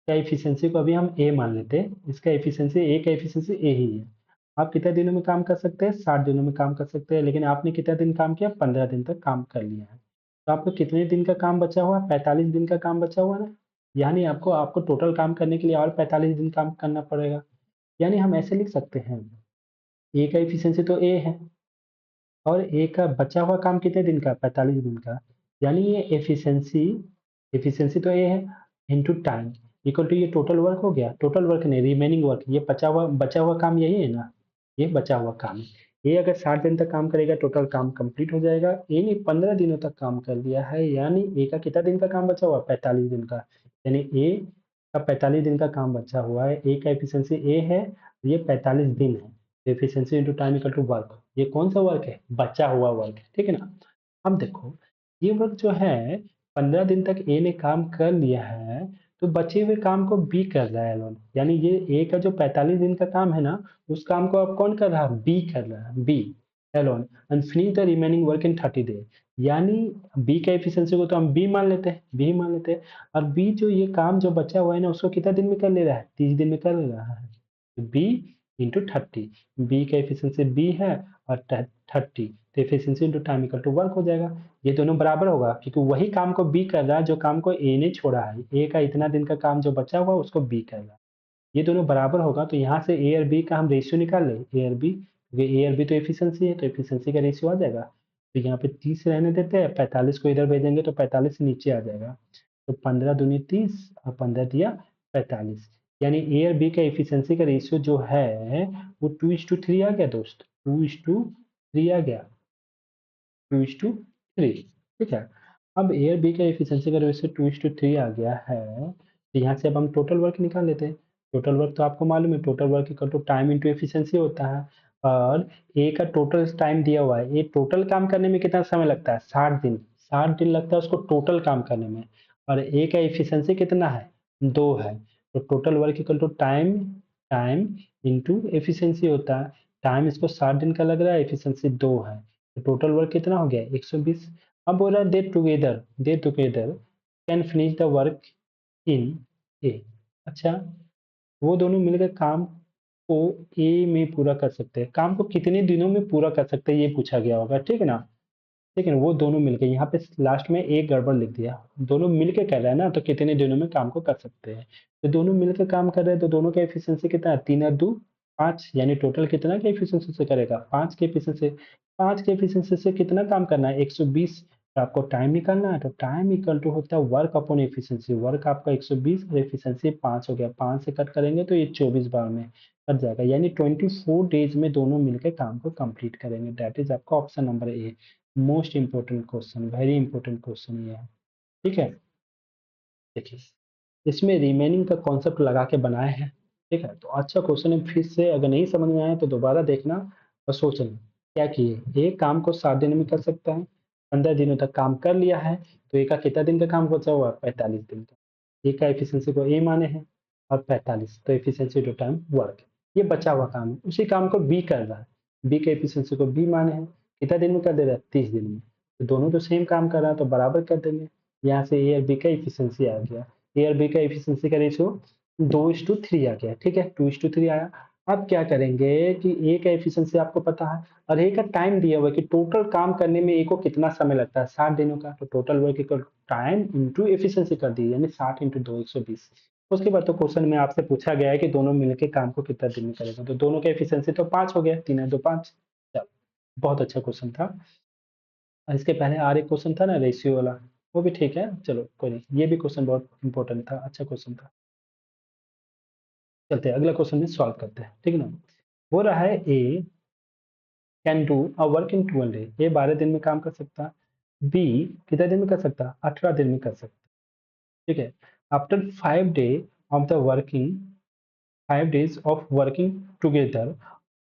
S1: का एफिशिएंसी को अभी हम ए मान लेते हैं, इसका एफिशिएंसी, ए का एफिशिएंसी ए ही है। आप कितने दिनों में काम कर सकते हैं, 60 दिनों में काम कर सकते हैं, लेकिन आपने कितना दिन काम किया, 15 दिन तक काम कर लिया है। तो आपको कितने दिन का काम बचा हुआ, 45 दिन का काम बचा हुआ ना। यानी आपको आपको टोटल काम करने के लिए और 45 दिन काम करना पड़ेगा। यानी हम ऐसे लिख सकते हैं, ए का एफिशिएंसी तो ए है और ए का बचा हुआ काम कितने दिन का, 45 दिन का। यानी ये एफिशिएंसी, एफिशिएंसी तो ए है इनटू टाइम इक्वल टू ये टोटल वर्क हो गया। टोटल वर्क नहीं, रिमेनिंग वर्क, ये बचा हुआ काम यही है ना, ये बचा हुआ काम है। ये अगर 60 दिन तक काम करेगा टोटल काम कंप्लीट हो जाएगा। ए ने 15 दिनों तक काम कर लिया है, यानी ए का कितना दिन का काम बचा हुआ, 45 दिन का। यानी ए का 45 दिन का काम बचा हुआ है। ए का एफिशिएंसी ए है, ये 45 दिन है। Efficiency into time equal to work. ये कौन सा वर्क है? बचा हुआ वर्क है, ठीक है ना। अब देखो, ये वर्क जो है 15 दिन तक ए ने काम कर लिया है, तो बचे हुए काम को बी कर रहा है एलोन। यानी ये ए का जो 45 दिन का काम है ना, उस काम को अब कौन कर रहा है? बी कर रहा है, B alone. And finish the remaining work in 30 day. यानी बी का एफिशिएंसी को तो हम बी मान लेते हैं, बी मान लेते हैं। और बी जो ये काम जो बचा हुआ है ना, उसको कितना दिन में कर ले रहा है? 30 दिन में कर ले रहा है। बी इंटू 30, बी का एफिशिएंसी बी है और 30, तो efficiency into time equal to work हो जाएगा। ये दोनों बराबर होगा, क्योंकि वही काम को बी कर रहा है जो काम को ए ने छोड़ा है। ए का इतना दिन का काम जो बचा हुआ है उसको बी कर रहा है। ये दोनों बराबर होगा, तो यहाँ से ए और बी का हम रेशियो निकाल लें, ए और बी, क्योंकि ए और बी तो एफिशिएंसी है, तो एफिशिएंसी का रेशियो आ जाएगा। तो यहाँ पे 30 रहने देते हैं, 45 को इधर भेजेंगे तो 45 नीचे आ जाएगा। तो 15 दूनी 30 और 15 दिया 45। यानी ए और बी का एफिशिएंसी का रेशियो जो है वो 2:3 आ गया दोस्त, 2:3 आ गया, 2:3, ठीक है। अब ए और बी का एफिशिएंसी का रेशियो 2:3 आ गया है, तो यहाँ से अब हम टोटल वर्क निकाल लेते हैं। टोटल वर्क तो आपको मालूम है, total work equal to time into efficiency होता है। और ए का टोटल टाइम दिया हुआ है, ये टोटल काम करने में कितना समय लगता है? 60 दिन, 60 दिन लगता है उसको टोटल काम करने में। और ए का एफिशिएंसी कितना है? 2 है। तो total work equal to time, time into efficiency होता है। टाइम इसको 60 दिन का लग रहा है, एफिशिएंसी 2 है, तो टोटल वर्क कितना हो गया? 120। अब बोल रहा है they together can finish the work in A. अच्छा, वो दोनों मिलकर काम को ए में पूरा कर सकते हैं। काम को कितने दिनों में पूरा कर सकते हैं ये पूछा गया होगा, ठीक है ना। लेकिन वो दोनों मिलके, यहाँ पे लास्ट में एक गड़बड़ लिख दिया, दोनों मिलके कर रहा है ना, तो कितने दिनों में काम को कर सकते हैं। तो दोनों मिलकर काम कर रहे हैं, तो दोनों का एफिशिएंसी कितना है? 3 और 2 5, यानी टोटल कितना के एफिशिएंसी से करेगा? 5 के एफिशिएंसी। 5 के एफिशिएंसी से कितना काम करना है? 120। तो आपको टाइम निकालना है, तो टाइम इक्वल टू होता है वर्क अपॉन एफिशिएंसी। वर्क आपका 120 और एफिशिएंसी 5 हो गया, 5 से कट करेंगे तो ये 24 बार में कट जाएगा, यानी 24 डेज में दोनों मिलकर काम को कंप्लीट करेंगे। दैट इज आपका ऑप्शन नंबर ए। Most important question, very important question ये है, ठीक है। देखिए, इसमें रिमेनिंग का कॉन्सेप्ट लगा के बनाए हैं, ठीक है। तो अच्छा क्वेश्चन है, फिर से अगर नहीं समझ में आया तो दोबारा देखना और सोचना क्या किए। एक काम को 7 दिन में कर सकता है, 15 दिनों तक काम कर लिया है, तो एक का कितना दिन का काम बचा हुआ है? 45 दिन का। एक का एफिशिएंसी को ए माने हैं और 45, तो एफिशिएंसी टू टाइम वर्क, ये बचा हुआ काम है, उसी काम को बी कर रहा है। बी के एफिशिएंसी को बी माने हैं, कितना दिन में कर दे रहा है? 30 दिन में। तो दोनों तो सेम काम कर रहा है, तो बराबर कर देंगे। यहाँ से ए और बी का एफिशिएंसी आ गया, ए और बी का एफिशिएंसी का रेशियो 2:3 आ गया, ठीक है, 2:3 आया। अब क्या करेंगे कि ए का एफिशिएंसी आपको पता है और ए का टाइम दिया हुआ है कि टोटल काम करने में ए को कितना समय लगता है? 60 दिनों का। तो total work equal time into efficiency कर दी, यानी 60 इंटू 2 120। उसके बाद तो क्वेश्चन में आपसे पूछा गया है कि दोनों मिलकर काम को कितना दिन में करेगा, तो दोनों का एफिशिएंसी तो 5 हो गया, 3 है 2 5। चलो, बहुत अच्छा क्वेश्चन था। इसके पहले और एक क्वेश्चन था ना रेशियो वाला, वो भी ठीक है, चलो कोई नहीं, ये भी क्वेश्चन बहुत इंपॉर्टेंट था, अच्छा क्वेश्चन था। चलते हैं अगला क्वेश्चन में सॉल्व करते हैं, ठीक है ना। वो रहा है A can do a work in 12 day. A 12 दिन में काम कर सकता है। बी कितने दिन में कर सकता है? 18 दिन में कर सकता है, ठीक है। After 5 day of the working 5 days of working together,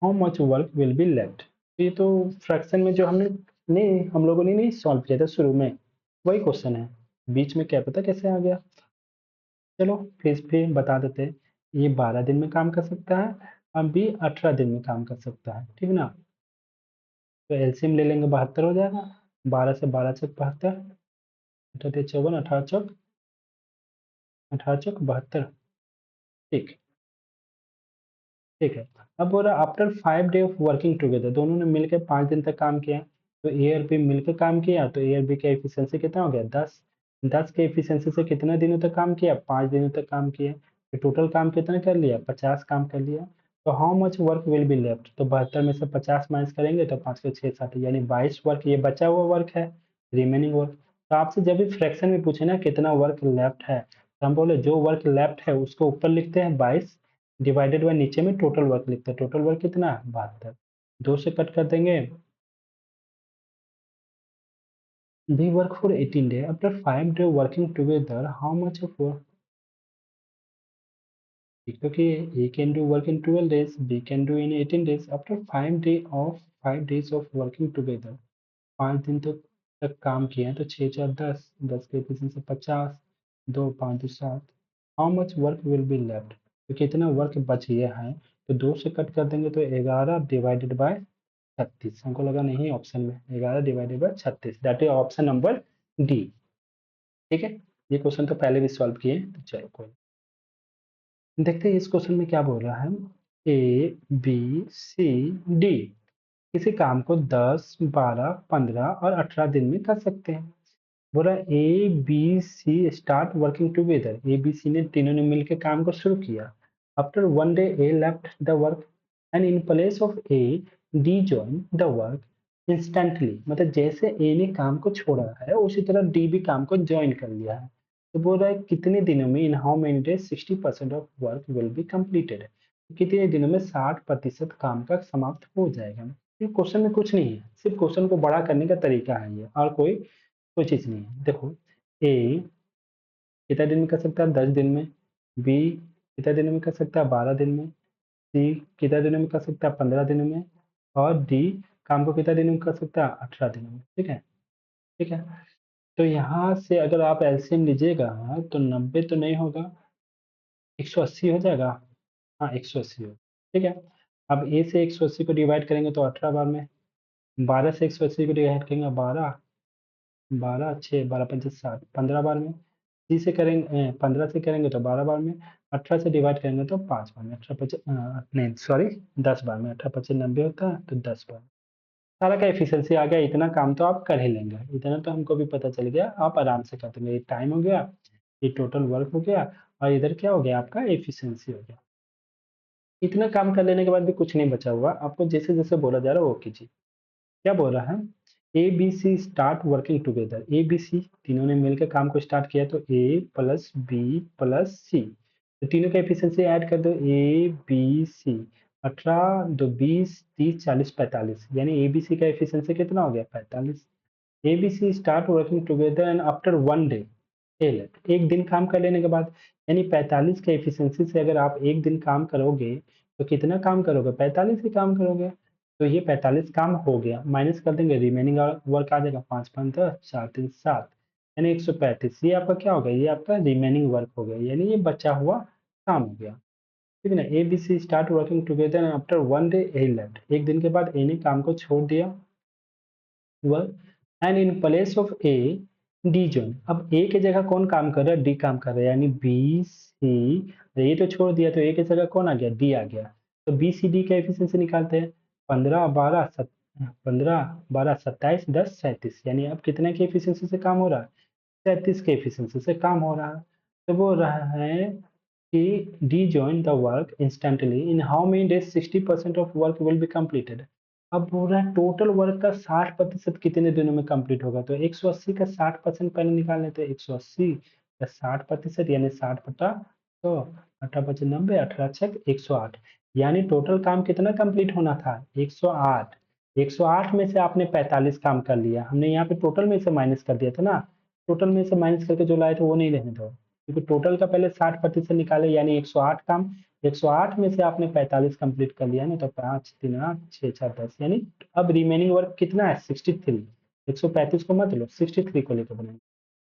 S1: how much work will be left. ये तो फ्रैक्शन में जो हमने नहीं, हम लोगों ने नहीं सॉल्व किया था शुरू में, वही क्वेश्चन है। बीच में क्या पता कैसे आ गया। चलो फिर बता देते हैं। ये 12 दिन में काम कर सकता है, अब भी 18 दिन में काम कर सकता है, ठीक ना। तो एलसीएम ले लेंगे, 72 हो जाएगा। 12 से 12 चौक 72, 18 54, 18 चौक 72, ठीक, ठीक है। अब बोल रहा after 5 day of working together, दोनों ने मिलकर 5 दिन तक काम किया, तो ए और बी मिलकर काम किया, तो ए और बी का एफिशिएंसी कितना हो गया? 10। 10 के एफिशिएंसी से कितने दिनों तक काम किया? 5 दिनों तक काम किया, तो टोटल काम कितना कर लिया? 50 काम कर लिया। तो how much work will be left, तो 72 में से 50 माइनस करेंगे तो 5 के 6 60, यानी 22 वर्क ये बचा हुआ वर्क है, रिमेनिंग वर्क। तो आपसे जब भी फ्रैक्शन में पूछे ना कितना वर्क लेफ्ट है, तो हम बोले जो वर्क लेफ्ट है उसको ऊपर लिखते हैं 22, डिवाइडेड बाय नीचे में टोटल वर्क लिखते हैं। टोटल वर्क कितना है? 72। 2 से कट कर देंगे। We work for 18 day after 5 day working together, how much of work ठीक, क्योंकि A can do work in 12 days, B can do in 18 days after 5 days of working together. 5 दिन तक काम किए हैं तो 6 4 10, 10 के efficiency 50, 2 5 2 7। How much work will be left, तो कितना वर्क बच गया है, तो 2 से कट कर देंगे तो 11 डिवाइडेड बाय 36। हमको लगा नहीं ऑप्शन में 11 divided by 36, that is option number D. ठीक है, ये क्वेश्चन तो पहले भी सॉल्व किए हैं, तो चलो कोई देखते हैं इस क्वेश्चन में क्या बोल रहा है। ए बी सी डी किसी काम को 10 12 15 और 18 दिन में कर सकते हैं। बोला A B C start working together, A B C ने तीनों ने मिलकर काम को शुरू किया। After 1 day A left the work and in place of A D join the work instantly, मतलब जैसे ए ने काम को छोड़ा है उसी तरह डी भी काम को ज्वाइन कर लिया है। तो बोल रहा है कितने दिनों में, इन how many days 60% of work will be completed, कितने दिनों में 60% काम का समाप्त हो जाएगा। ये क्वेश्चन में कुछ नहीं है, सिर्फ क्वेश्चन को बड़ा करने का तरीका है ये, और कोई चीज नहीं है। देखो ए कितना दिन में कर सकता है, 10 दिन में। बी कितना दिन में कर सकता है, 12 दिन में। सी कितना दिनों में कर सकता है, 15 दिनों में। और डी काम को कितना दिन में कर सकता है, 18 दिनों में। ठीक है, ठीक है। तो यहाँ से अगर आप एलसीएम लीजिएगा तो 90 तो नहीं होगा, 180 हो जाएगा। हाँ 180 हो, ठीक है। अब ए से 180 को डिवाइड करेंगे तो 18 बार में, 12 से 180 को डिवाइड करेंगे 12, 12 6 12 5 7 15 बार में। सी से करेंगे 15 से करेंगे तो 12 बार में। 18 से डिवाइड करेंगे तो 5 बार में। 18 5 नहीं सॉरी 10 बार में। 18 5 90 होता है तो 10 बार। सारा का एफिशिएंसी आ गया, इतना काम तो आप कर ही लेंगे, इतना तो हमको भी पता चल गया, आप आराम से कर देंगे। ये टाइम हो गया, ये टोटल वर्क हो गया, और इधर क्या हो गया आपका एफिशिएंसी हो गया। इतना काम कर लेने के बाद भी कुछ नहीं बचा हुआ, आपको जैसे जैसे बोला जा रहा है वो कीजिए। क्या बोल रहा है, A B C start working together, A B C तीनों ने मिलकर काम को स्टार्ट किया, तो A plus B plus C, तो तीनों का एफिशिएंसी ऐड कर दो। ए बी सी 18 2 20 30 40 45, यानी ए बी सी का एफिशिएंसी कितना हो गया, 45। A B C start working together and after 1 day A left, एक दिन काम कर लेने के बाद, यानी 45 के एफिशिएंसी से अगर आप एक दिन काम करोगे तो कितना काम करोगे, 45 ही काम करोगे। तो ये 45 काम हो गया, माइनस कर देंगे, रिमेनिंग वर्क आ जाएगा 5 5 10 4 3 7, यानी 135। ये आपका क्या हो गया, ये आपका रिमेनिंग वर्क हो गया, यानी ये बचा हुआ काम हो गया। ठीक है ना, A B C start working together and after 1 day A left, एक दिन के बाद ए ने काम को छोड़ दिया work and in place of A D join. अब ए की जगह कौन काम कर रहा है, डी काम कर रहा है, यानी बी सी, ये तो छोड़ दिया तो ए की जगह कौन आ गया, डी आ गया। तो बी सी डी का एफिशिएंसी निकालते हैं। 15 12 27 10 37, यानी अब कितने की एफिशिएंसी से काम हो रहा है, 37 के एफिशिएंसी से काम हो रहा है। तो वो रहा है कि D join the work instantly in how many days 60% of work will be completed. अब बोल रहा है टोटल वर्क का 60% कितने दिनों में कंप्लीट होगा, तो 180 का 60% पहले निकाल लेते हैं। 180 का 60% यानी 60 बटा 100, 18 25 90, 18 छक 108, यानी टोटल काम कितना कंप्लीट होना था, 108। 108 में से आपने 45 काम कर लिया, हमने यहाँ पे टोटल में से माइनस कर दिया था ना, टोटल में से माइनस करके जो लाए थे वो नहीं लेने दो, क्योंकि टोटल का पहले 60% निकाले, यानी 108 काम। 108 में से आपने 45 कंप्लीट कर लिया ना, तो 5 3 8 6 4 10, यानी अब रिमेनिंग वर्क कितना है, 63। 135 को मत लो, 63 को लेकर बनाएंगे।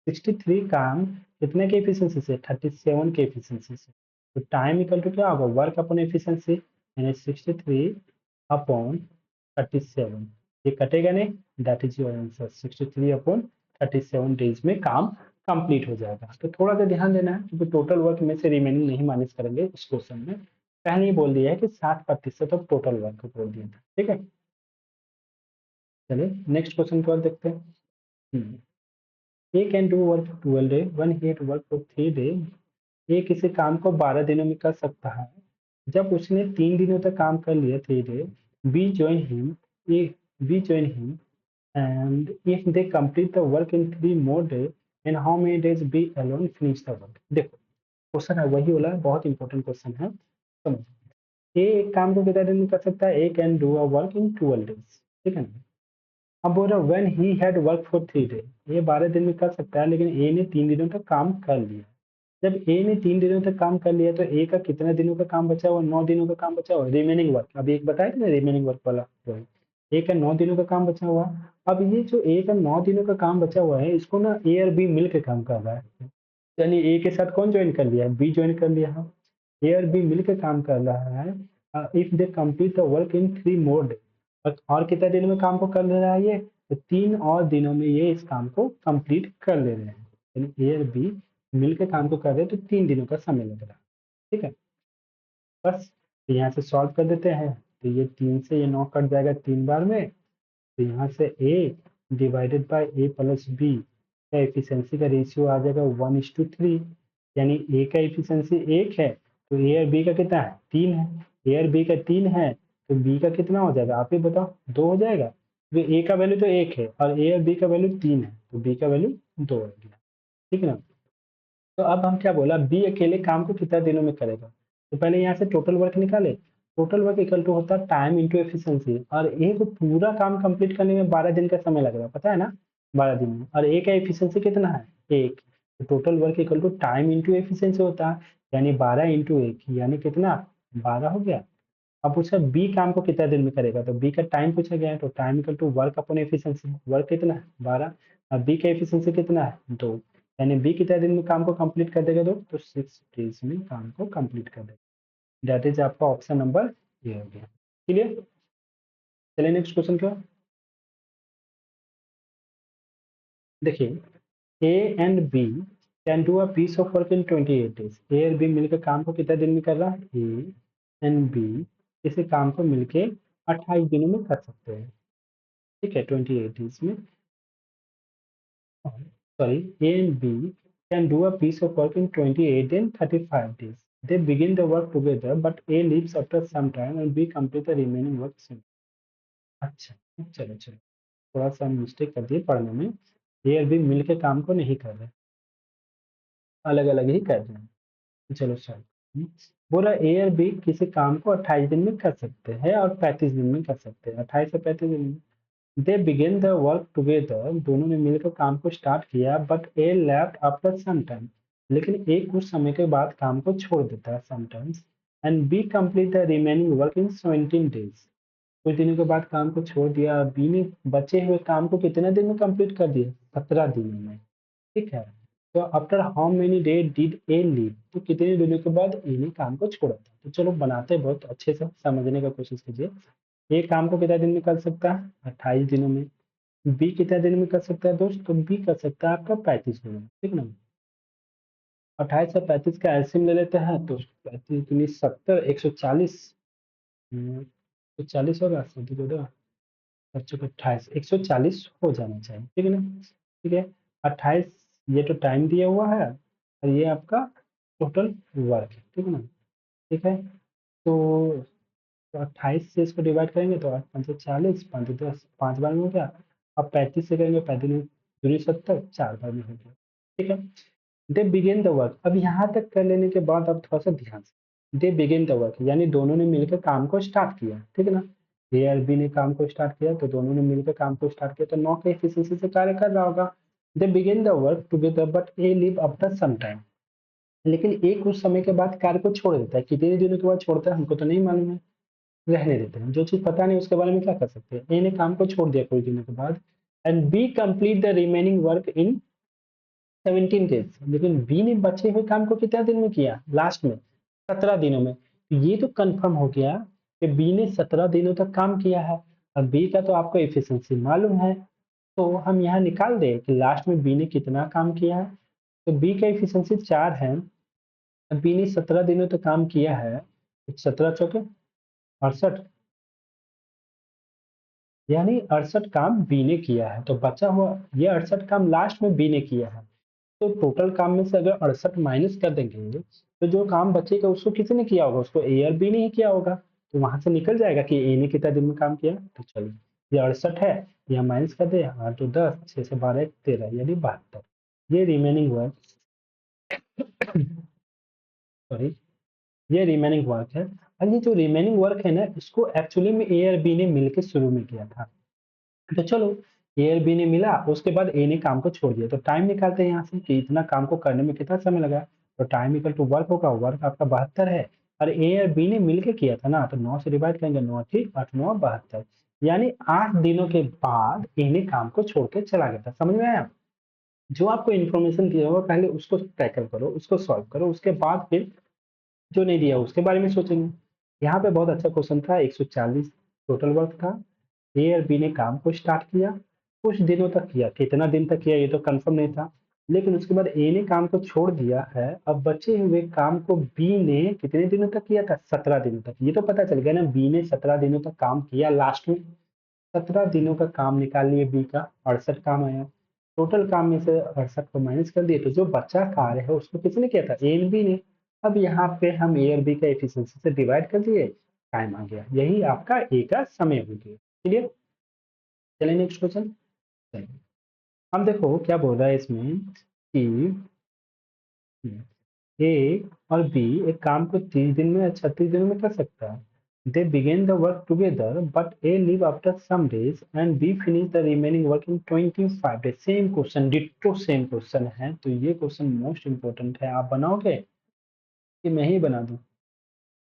S1: 63 काम कितने के एफिशिएंसी से, 37 के एफिशिएंसी से। तो टाइम इक्वल टू क्या होगा, वर्क अपॉन एफिशिएंसी, यानी 63 अपॉन 37, ये कटेगा नहीं, that is your answer. 63 upon 37 days में काम कंप्लीट हो जाएगा। तो थोड़ा सा ध्यान देना है, क्योंकि टोटल वर्क में से रिमेनिंग नहीं माइनस करेंगे इस क्वेश्चन में। पहले ही बोल दिया है कि 60% ऑफ टोटल वर्क को बोल दिया था। ठीक है, चलिए नेक्स्ट क्वेश्चन को और देखते हैं। A can do work 12 day one he had work for 3 day, ये किसी काम को 12 दिनों में कर सकता है। जब उसने 3 दिनों तक काम कर लिया, 3 day, B join him, A B join him and if they complete the work in 3 more day and how many days B alone finish the work. देखो क्वेश्चन है वही वाला, बहुत इंपॉर्टेंट क्वेश्चन है, समझ। ए एक काम को कितना दिन में कर सकता है, A can do a work in 12 days, ठीक है ना। अब बोल रहा when he had work for 3 day, ये 12 दिन में कर सकता है, लेकिन ए ने 3 दिनों तक काम कर लिया। जब ए ने 3 दिनों तक काम कर लिया तो ए का कितना दिनों का काम बचा हुआ? 9 दिनों का काम बचा हुआ, रिमेनिंग वर्क। अभी एक बताया था ना रिमेनिंग वर्क वाला पॉइंट। ए का 9 दिनों का काम बचा हुआ। अब ये जो ए का 9 दिनों का काम बचा हुआ है, इसको ना ए और बी मिल के काम कर रहा है। यानी ए के साथ कौन ज्वाइन कर लिया है? बी ज्वाइन कर लिया है। ए और बी मिलकर काम कर रहा है। If they complete the work in 3 more day, और कितने दिन में काम को कर ले रहा है ये? तो 3 और दिनों में ये इस काम को कंप्लीट कर ले रहे हैं। यानी ए और बी मिलकर काम को कर रहे हैं, तो 3 दिनों का समय लग रहा है। ठीक है, बस तो यहाँ से सॉल्व कर देते हैं। तो ये 3 से ये 9 कट जाएगा 3 बार में। तो यहाँ से a divided by a plus B का एफिशिएंसी का रेशियो आ जाएगा 1:3। यानी a का एफिशिएंसी 1 है तो a और b का कितना है? 3 है। a और b का 3 है तो b का कितना हो जाएगा? आप ही बताओ, 2 हो जाएगा। तो a का वैल्यू तो 1 है और a और b का वैल्यू 3 है, तो b का वैल्यू 2 हो गया। ठीक है ना? तो अब हम क्या बोला, बी अकेले काम को कितना दिनों में करेगा? तो पहले यहाँ से टोटल वर्क निकाले। टोटल वर्क इक्वल टू होता है टाइम इंटू एफिशिएंसी, और ए को पूरा काम कंप्लीट करने में 12 दिन का समय लग रहा है, पता है ना? 12 दिन में। और ए का एफिशिएंसी कितना है? 1। तो total work equal to time into efficiency होता है, यानी 12 इंटू 1 यानी कितना? 12 हो गया। अब पूछा बी काम को कितना दिन में करेगा, तो बी का टाइम पूछा गया है, तो time equal to work upon efficiency. Work कितना है? 12। और बी का एफिशिएंसी कितना है? 2। यानी बी कितना दिन में काम को कंप्लीट कर देगा? तो 6 डेज में काम को कंप्लीट कर देगा। दैट इज आपका ऑप्शन नंबर ए हो गया। क्लियर? चलिए नेक्स्ट क्वेश्चन क्या? देखिए A and B can do a piece of work in 28 days. A और बी मिलकर काम को कितना दिन में कर रहा है? ए एंड बी इसी काम को मिलके 28 दिनों में कर सकते हैं। ठीक है, 28 डेज में। Sorry, A and B can do a piece of work in 28 and 35 days. They begin the work together, but A leaves after some time and B complete the remaining work soon. अच्छा, चलो चलो, थोड़ा सा mistake कर दिए पढ़ने में। ए और बी मिलके काम को नहीं कर रहे, अलग अलग ही कर रहे हैं। चलो सॉरी। बोला ए और बी किसी काम को 28 दिन में कर सकते हैं और 35 दिन में कर सकते हैं, 28 से 35 दिन में। They begin the work together, दोनों ने मिलकर काम को स्टार्ट किया, but A left after some time, लेकिन एक कुछ समय के बाद काम को छोड़ देता है sometimes. And B complete the remaining work in 17 days, कुछ दिनों के बाद काम को छोड़ दिया। बी ने बचे हुए काम को कितने दिन में कंप्लीट कर दिया? 17 दिनों में। ठीक है, तो after how many day did a leave, तो कितने दिनों के बाद ए ने काम को छोड़ा था? तो चलो बनाते हैं, बहुत अच्छे से समझने का कोशिश कीजिए। ए काम को कितने दिन में कर सकता है? 28 दिनों में। बी कितने दिन में कर सकता है दोस्त? तो बी कर सकता है आपका 35 दिनों में। ठीक ना? 28 से 35 का एलसीएम ले लेते हैं तो 35 दूनी 70, 140, 140 होगा, 28, 140 हो जाना चाहिए। ठीक है ना? ठीक है, 28 ये तो टाइम दिया हुआ है और ये आपका टोटल वर्क है। ठीक है ना? ठीक है, तो 28 से इसको डिवाइड करेंगे तो 8 5 40, 5 10, 5 बार में हो गया। अब 35 से करेंगे, 35 दूनी 70, 4 बार में हो गया। ठीक है, दे बिगिन द वर्क। अब यहाँ तक कर लेने के बाद अब थोड़ा सा ध्यान से, दे बिगिन द वर्क यानी दोनों ने मिलकर काम को स्टार्ट किया। ठीक है ना? ए और बी ने काम को स्टार्ट किया तो दोनों ने मिलकर काम को स्टार्ट किया, तो 9 के एफिशिएंसी से कार्य कर रहा होगा। They begin the work together but A leave after some time, लेकिन एक कुछ समय के बाद कार्य को छोड़ देता है। कितने दिनों के बाद छोड़ता है हमको तो नहीं मालूम है, रहने देते हैं। जो चीज पता नहीं उसके बारे में क्या कर सकते हैं। ए ने काम को छोड़ दिया कुछ दिनों के बाद, and B complete the remaining work in 17 days, लेकिन बी ने बचे हुए काम को कितना दिन में किया? लास्ट में 17 दिनों में। तो ये तो कंफर्म हो गया कि बी ने 17 दिनों तक काम किया है, और बी का तो आपको एफिशिएंसी मालूम है। तो हम यहाँ निकाल दें कि लास्ट में बी ने कितना काम किया है। तो बी का एफिशिएंसी 4 है, बी ने 17 दिनों तक काम किया है, 17 चौके 68, यानी 68 काम बी ने किया है। तो बचा हुआ ये 68 काम लास्ट में बी ने किया है। तो टोटल काम में से अगर 68 माइनस कर देंगे तो जो काम बचेगा उसको किसने किया होगा? उसको ए और बी ने ही किया होगा। तो वहां से निकल जाएगा कि ए ने कितना दिन में काम किया। तो चलिए, ये 68 है, यहाँ माइनस कर दे, 8 तो 10, 6 से 12 13, यानी 72। ये रिमेनिंग वर्क सॉरी, ये रिमेनिंग वर्क है। और ये जो रिमेनिंग वर्क है ना, इसको एक्चुअली में ए और बी ने मिलकर शुरू में किया था। तो चलो, ए और बी ने मिला, उसके बाद ए ने काम को छोड़ दिया। तो टाइम निकालते हैं यहाँ से कि इतना काम को करने में कितना समय लगा। तो टाइम इक्वल टू वर्क होगा, वर्क आपका 72 है और ए और बी ने मिलके किया था ना, तो 9 से डिवाइड करेंगे, 9 ठीक 8 9 72, यानी 8 दिनों के बाद ए ने काम को छोड़ के चला गया था। समझ में आया? जो आपको इन्फॉर्मेशन दिया होगा पहले उसको टैकल करो, उसको सॉल्व करो, उसके बाद फिर जो नहीं दिया उसके बारे में सोचेंगे। यहाँ पे बहुत अच्छा क्वेश्चन था, 140 टोटल वर्क था। ए और बी ने काम को स्टार्ट किया, कुछ दिनों तक किया, कितना दिन तक किया ये तो कंफर्म नहीं था, लेकिन उसके बाद ए ने काम को छोड़ दिया है। अब बचे हुए काम को बी ने कितने दिनों तक किया था? 17 दिनों तक। ये तो पता चल गया ना, बी ने 17 दिनों तक काम किया, लास्ट में 17 दिनों का काम निकाल लिए, बी का 68 काम आया। टोटल काम में से 68 को माइनस कर दिए, तो जो बचा कार्य है उसको किसने किया था? ए एंड बी ने। अब यहाँ पे हम ए और बी का एफिशिएंसी से डिवाइड कर दिए, टाइम आ गया, यही आपका ए का समय हो गया। क्लियर? चलिए नेक्स्ट क्वेश्चन। चलिए हम देखो क्या बोल रहा है इसमें कि ए और बी एक काम को 30 दिन में या 36 दिन में कर सकता है। They begin the work together but A leave after some days and B finish the remaining work in 25 days. Same question, ditto same question है, तो ये क्वेश्चन मोस्ट इंपोर्टेंट है। आप बनाओगे कि मैं ही बना दूं?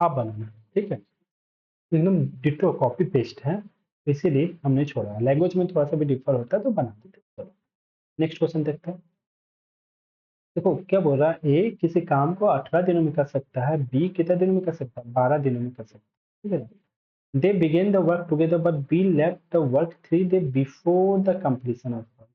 S1: आप बनाना, ठीक है? एकदम डिट्टो कॉपी पेस्ट है, इसीलिए हमने छोड़ा। लैंग्वेज में थोड़ा सा भी डिफर होता है तो बना देते। चलो नेक्स्ट क्वेश्चन देखते हैं। देखो क्या बोल रहा है, ए किसी काम को 18 दिनों में कर सकता है, बी कितने दिनों में कर सकता है? 12 दिनों में कर सकता है, ठीक है। They begin the work together but B left the work 3 day before the completion of work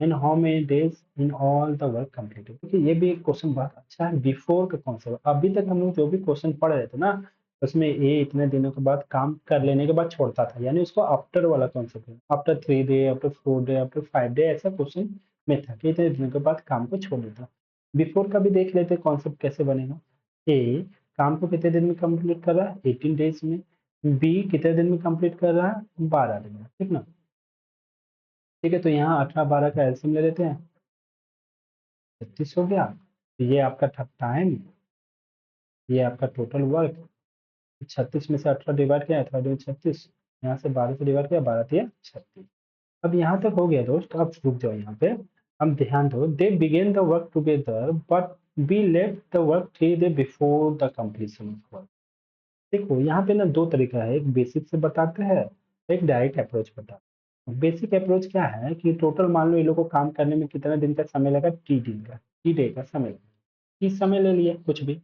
S1: and how many days in all the work completed. क्योंकि ये भी एक क्वेश्चन बहुत अच्छा है, बिफोर का कॉन्सेप्ट। अभी तक हम लोग जो भी क्वेश्चन पढ़ रहे थे ना, उसमें ए इतने दिनों के बाद काम कर लेने के बाद छोड़ता था, यानी उसको आफ्टर वाला कॉन्सेप्ट है, after 3 day, after 4 day, after 5 day, ऐसा क्वेश्चन में था कि इतने दिनों के बाद काम को छोड़ देता। बिफोर का भी देख लेते कॉन्सेप्ट कैसे बनेगा। ए काम को कितने दिन में कंप्लीट कर रहा है? 18 डेज में। बी कितने दिन में कंप्लीट कर रहा है? 12 दिन में, ठीक ना? ठीक है, तो यहाँ 18 12 का एलसीएम ले लेते हैं, 36 हो गया। तो ये आपका टाइम, ये आपका टोटल वर्क, 36 में से 18 डिवाइड किया, 18 दूनी 36, यहाँ से 12 से डिवाइड किया, 12 तिया 36। अब यहाँ तक हो गया दोस्त, अब रुक जाओ यहाँ पे। हम ध्यान दो, they begin the work together but B left the work 3 day before the completion of work. देखो यहाँ पे ना दो तरीका है, एक बेसिक से बताते हैं, एक डायरेक्ट अप्रोच बताते हैं। बेसिक अप्रोच क्या है कि टोटल मान लो ये लोग को काम करने में कितना दिन का समय लगा? टी दिन का, टी डे का समय लगा, टी समय ले लिया कुछ भी।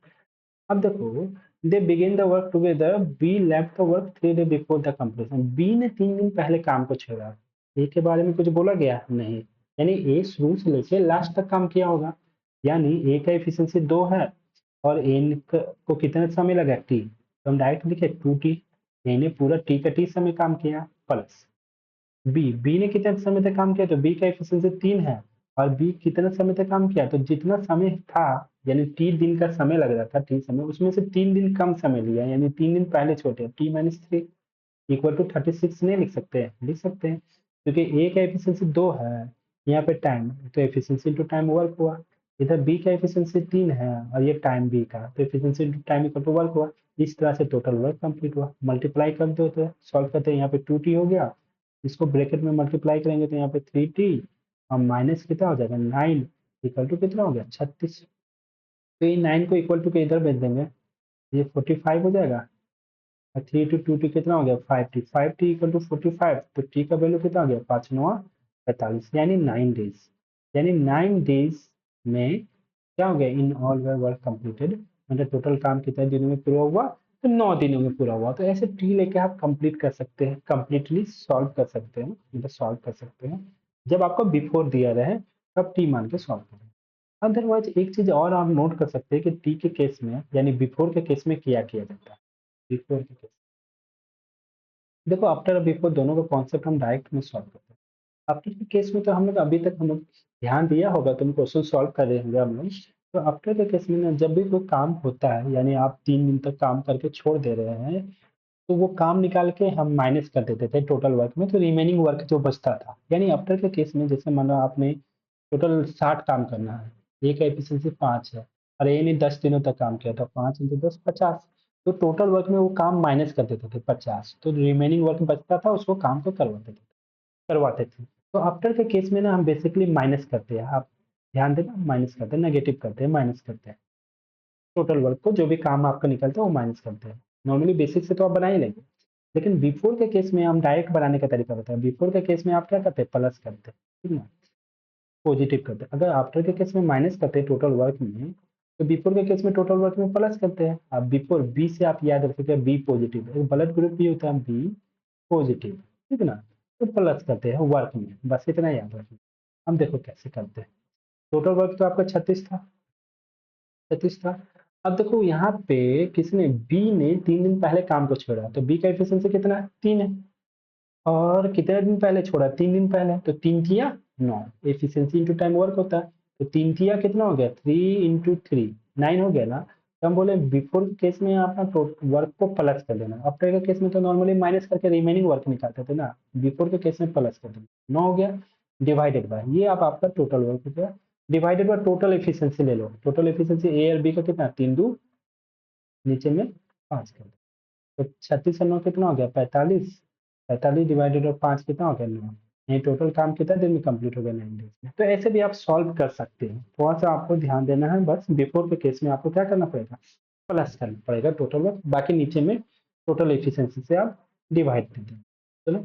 S1: अब देखो, they begin the work together, B left the work 3 day before the completion. B ने 3 दिन पहले काम को छोड़ा, ए के बारे में कुछ बोला गया नहीं, यानी ए शुरू से लेके लास्ट तक काम किया होगा, यानी ए का एफिशिएंसी 2 है और ए को कितना समय लगा? टी, तो हम डायरेक्ट लिखे 2 टी। ए ने पूरा टी का टी समय काम किया, प्लस बी ने कितने समय तक काम किया? तो बी का एफिशिएंसी 3 है और बी कितना समय तक काम किया? तो जितना समय था, यानी टी दिन का समय लग रहा था, टी समय, उसमें से 3 दिन कम समय लिया, यानी 3 दिन पहले छोटे, टी माइनस 3 इक्वल टू 36 नहीं लिख सकते हैं? लिख सकते हैं, क्योंकि ए का एफिशिएंसी 2 है, यहाँ पे टाइम, तो एफिशिएंसी इंटू टाइम वर्क हुआ। इधर बी का एफिशिएंसी 3 है और ये टाइम बी का, तो efficiency into time equal to work हुआ। इस तरह से टोटल वर्क कंप्लीट हुआ। मल्टीप्लाई कर दो तो सॉल्व करते हैं, यहाँ पे 2 टी हो गया, इसको ब्रैकेट में मल्टीप्लाई करेंगे तो यहाँ पे 3 टी और माइनस कितना हो जाएगा? 9 इक्वल टू कितना हो गया? 36। तो ये 9 को इक्वल टू के इधर भेज देंगे, ये 45 हो जाएगा। 3 टू 2 टी कितना हो गया? 5 टी, 5 टी इक्वल टू 45, तो टी का वैल्यू कितना हो गया? 5 9 45, यानी 9 डेज, यानी 9 डेज में क्या हो गया? इन ऑल वर्क कंप्लीटेड, मतलब टोटल काम कितने दिनों में पूरा हुआ? तो 9 दिनों में पूरा हुआ। तो ऐसे टी लेके आप कंप्लीट कर सकते हैं, कंप्लीटली सॉल्व कर सकते हैं, मतलब सॉल्व कर सकते हैं। जब आपको बिफोर दिया रहे तब टी मान के सॉल्व करें। अदरवाइज एक चीज और आप नोट कर सकते हैं कि टी के केस में, यानी बिफोर के केस में क्या किया जाता है। बिफोर के केस, देखो आफ्टर और बिफोर दोनों का कॉन्सेप्ट हम डायरेक्ट में सॉल्व करते हैं। आफ्टर के केस में तो हम लोग अभी तक हम लोग ध्यान दिया होगा, तुम क्वेश्चन सॉल्व कर रहे होंगे हम लोग। तो आफ्टर के केस में ना, जब भी कोई काम होता है, यानी आप 3 दिन तक काम करके छोड़ दे रहे हैं, तो वो काम निकाल के हम माइनस कर देते थे टोटल वर्क में, तो रिमेनिंग वर्क जो बचता था, यानी आफ्टर के केस में जैसे मान लो आपने टोटल 60 काम करना है, ए का एफिशिएंसी 5 है और ए ने 10 दिनों तक काम किया, तो 5 इंटू 10 50, तो टोटल वर्क में वो काम माइनस कर देते थे 50, तो रिमेनिंग वर्क बचता था उसको काम को करवाते थे। तो आफ्टर के केस में ना हम बेसिकली माइनस करते हैं, आप ध्यान देना, माइनस करते हैं, नेगेटिव करते हैं, माइनस करते हैं। टोटल वर्क को जो भी काम आपका निकलता है वो माइनस करते हैं। नॉर्मली बेसिक से तो आप बना ही लेंगे, लेकिन बिफोर के केस में हम डायरेक्ट बनाने का तरीका होता है। बिफोर के केस में आप क्या करते हैं, प्लस करते हैं, ठीक है ना, पॉजिटिव करते हैं। अगर आफ्टर के केस में माइनस करते हैं टोटल वर्क में, तो बिफोर के केस में टोटल वर्क में प्लस करते हैं। अब बिफोर बी से आप याद रखिएगा बी पॉजिटिव, एक ब्लड ग्रुप भी होता है बी पॉजिटिव, ठीक है ना, तो प्लस करते हैं वर्क में, बस इतना याद रखिए। हम देखो कैसे करते हैं। टोटल वर्क तो आपका 36 था। अब देखो यहाँ पे किसने, बी ने 3 दिन पहले काम को छोड़ा, तो बी का एफिशिएंसी कितना है, 3 है। और कितने दिन पहले छोड़ा, 3 दिन पहले, तो 3 तिया 9, एफिशिएंसी इंटू टाइम वर्क होता है। तो 3 तिया कितना हो गया, 3 × 3 9 हो गया ना। तो हम बोले बिफोर केस में आप ना वर्क को प्लस कर देना, आफ्टर के केस में तो नॉर्मली माइनस करके रिमेनिंग वर्क निकालते थे ना, बिफोर के केस में प्लस कर देना, 9 हो गया, डिवाइडेड बाय ये आप आपका टोटल वर्क हो गया, डिवाइडेड बाय टोटल एफिशिएंसी ले लो। टोटल एफिशिएंसी ए और बी का कितना, 3 × 2 नीचे में 5 कर दो, तो 36 और 9 कितना हो गया, 45, 45 डिवाइडेड बाय 5 कितना हो गया, 9। ये टोटल काम कितना दिन में कंप्लीट हो गया, 9 डेज में। तो ऐसे भी आप सॉल्व कर सकते हैं, थोड़ा सा आपको ध्यान देना है बस। बिफोर के केस में आपको क्या करना पड़ेगा, प्लस करना पड़ेगा टोटल वर्क, बाकी नीचे में टोटल एफिशिएंसी से आप डिवाइड कर देंगे। चलो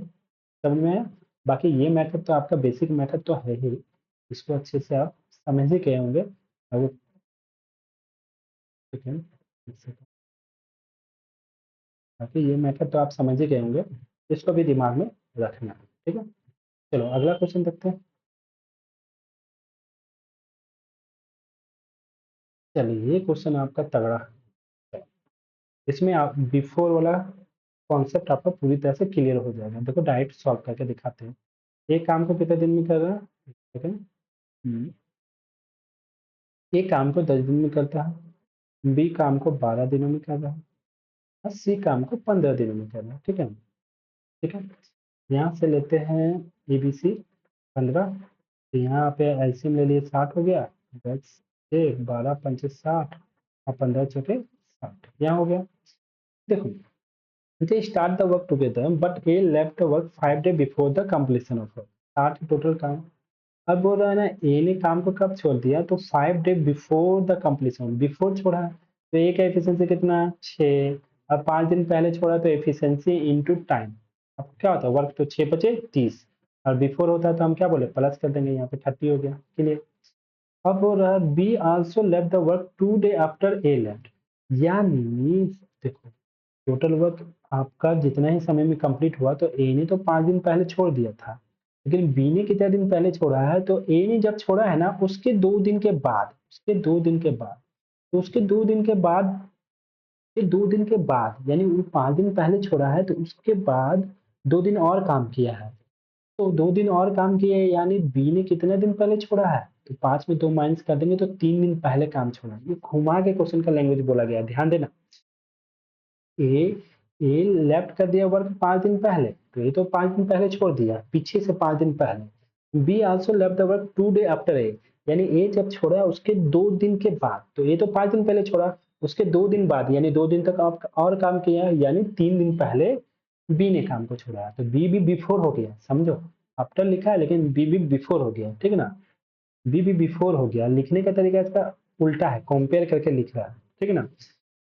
S1: समझ में आया। बाकी ये मेथड तो आपका बेसिक मेथड तो है ही, इसको अच्छे से आप समझ ही गए होंगे। अगर ठीक है, एक सेकंड। बाकी ये मेथड तो आप समझ ही गए होंगे, इसको भी दिमाग में रखना, ठीक है। चलो अगला क्वेश्चन देखते हैं। चलिए ये क्वेश्चन आपका तगड़ा है, इसमें आप बिफोर वाला कॉन्सेप्ट आपका पूरी तरह से क्लियर हो जाएगा। देखो डायरेक्ट सॉल्व करके दिखाते हैं। एक काम को कितने दिन में कर रहा है, ठीक है। एक काम को 10 दिन में करता है, बी काम को 12 दिनों में कर रहा है, और सी काम को 15 दिनों में कर रहा है, ठीक है। ठीक है, यहाँ से लेते हैं ए बी सी 15, तो यहाँ पे एलसीएम ले लिए 60 हो गया, 10 एक 12 पंचे 60 और 15 चौके 60, यहाँ हो गया। देखो they start the work together but A left the work 5 days before the completion of work, 60 total काम। अब बोल रहा है ना ए ने काम को कब छोड़ दिया, तो 5 days before the completion, before छोड़ा है, तो ए का एफिशिएंसी कितना, 6, और 5 दिन पहले छोड़ा तो एफिशिएंसी इनटू टाइम। अब क्या होता है, वर्क तो 6 बचे 30, और बिफोर होता है तो हम क्या बोले, प्लस कर देंगे, यहाँ पे 30 हो गया, क्लियर। अब बोल रहा है B also left the work 2 days after A left, यानी देखो टोटल वर्क आपका जितना ही समय में कंप्लीट हुआ, तो ए ने तो 5 दिन पहले छोड़ दिया था, लेकिन बी ने कितने दिन पहले छोड़ा है, तो ए ने जब छोड़ा है ना उसके 2 दिन के बाद, उसके 2 दिन के बाद, तो उसके 2 दिन के बाद, ये 2 दिन के बाद यानी वो 5 दिन पहले छोड़ा है, तो उसके बाद 2 दिन और काम किया है, तो 2 दिन और काम किया है, यानी बी ने कितने दिन पहले छोड़ा है, तो 5 में 2 माइनस कर देंगे तो 3 दिन पहले काम छोड़ा है। ये घुमा के क्वेश्चन का लैंग्वेज बोला गया है, ध्यान देना। ए ए लेफ्ट कर दिया वर्क 5 दिन पहले, तो ये तो 5 दिन पहले छोड़ दिया, पीछे से 5 दिन पहले। B also left the work 2 days after A, यानी ए जब छोड़ा उसके 2 दिन के बाद, तो ये तो 5 दिन पहले छोड़ा, उसके 2 दिन बाद यानी 2 दिन तक आप और काम किया है, यानी 3 दिन पहले बी ने काम को छोड़ा है, तो बी भी बिफोर हो गया, समझो आफ्टर लिखा है लेकिन बी भी बिफोर हो गया, ठीक है ना। बी भी बिफोर हो गया, लिखने का तरीका इसका उल्टा है, कंपेयर करके लिख रहा है, ठीक है ना।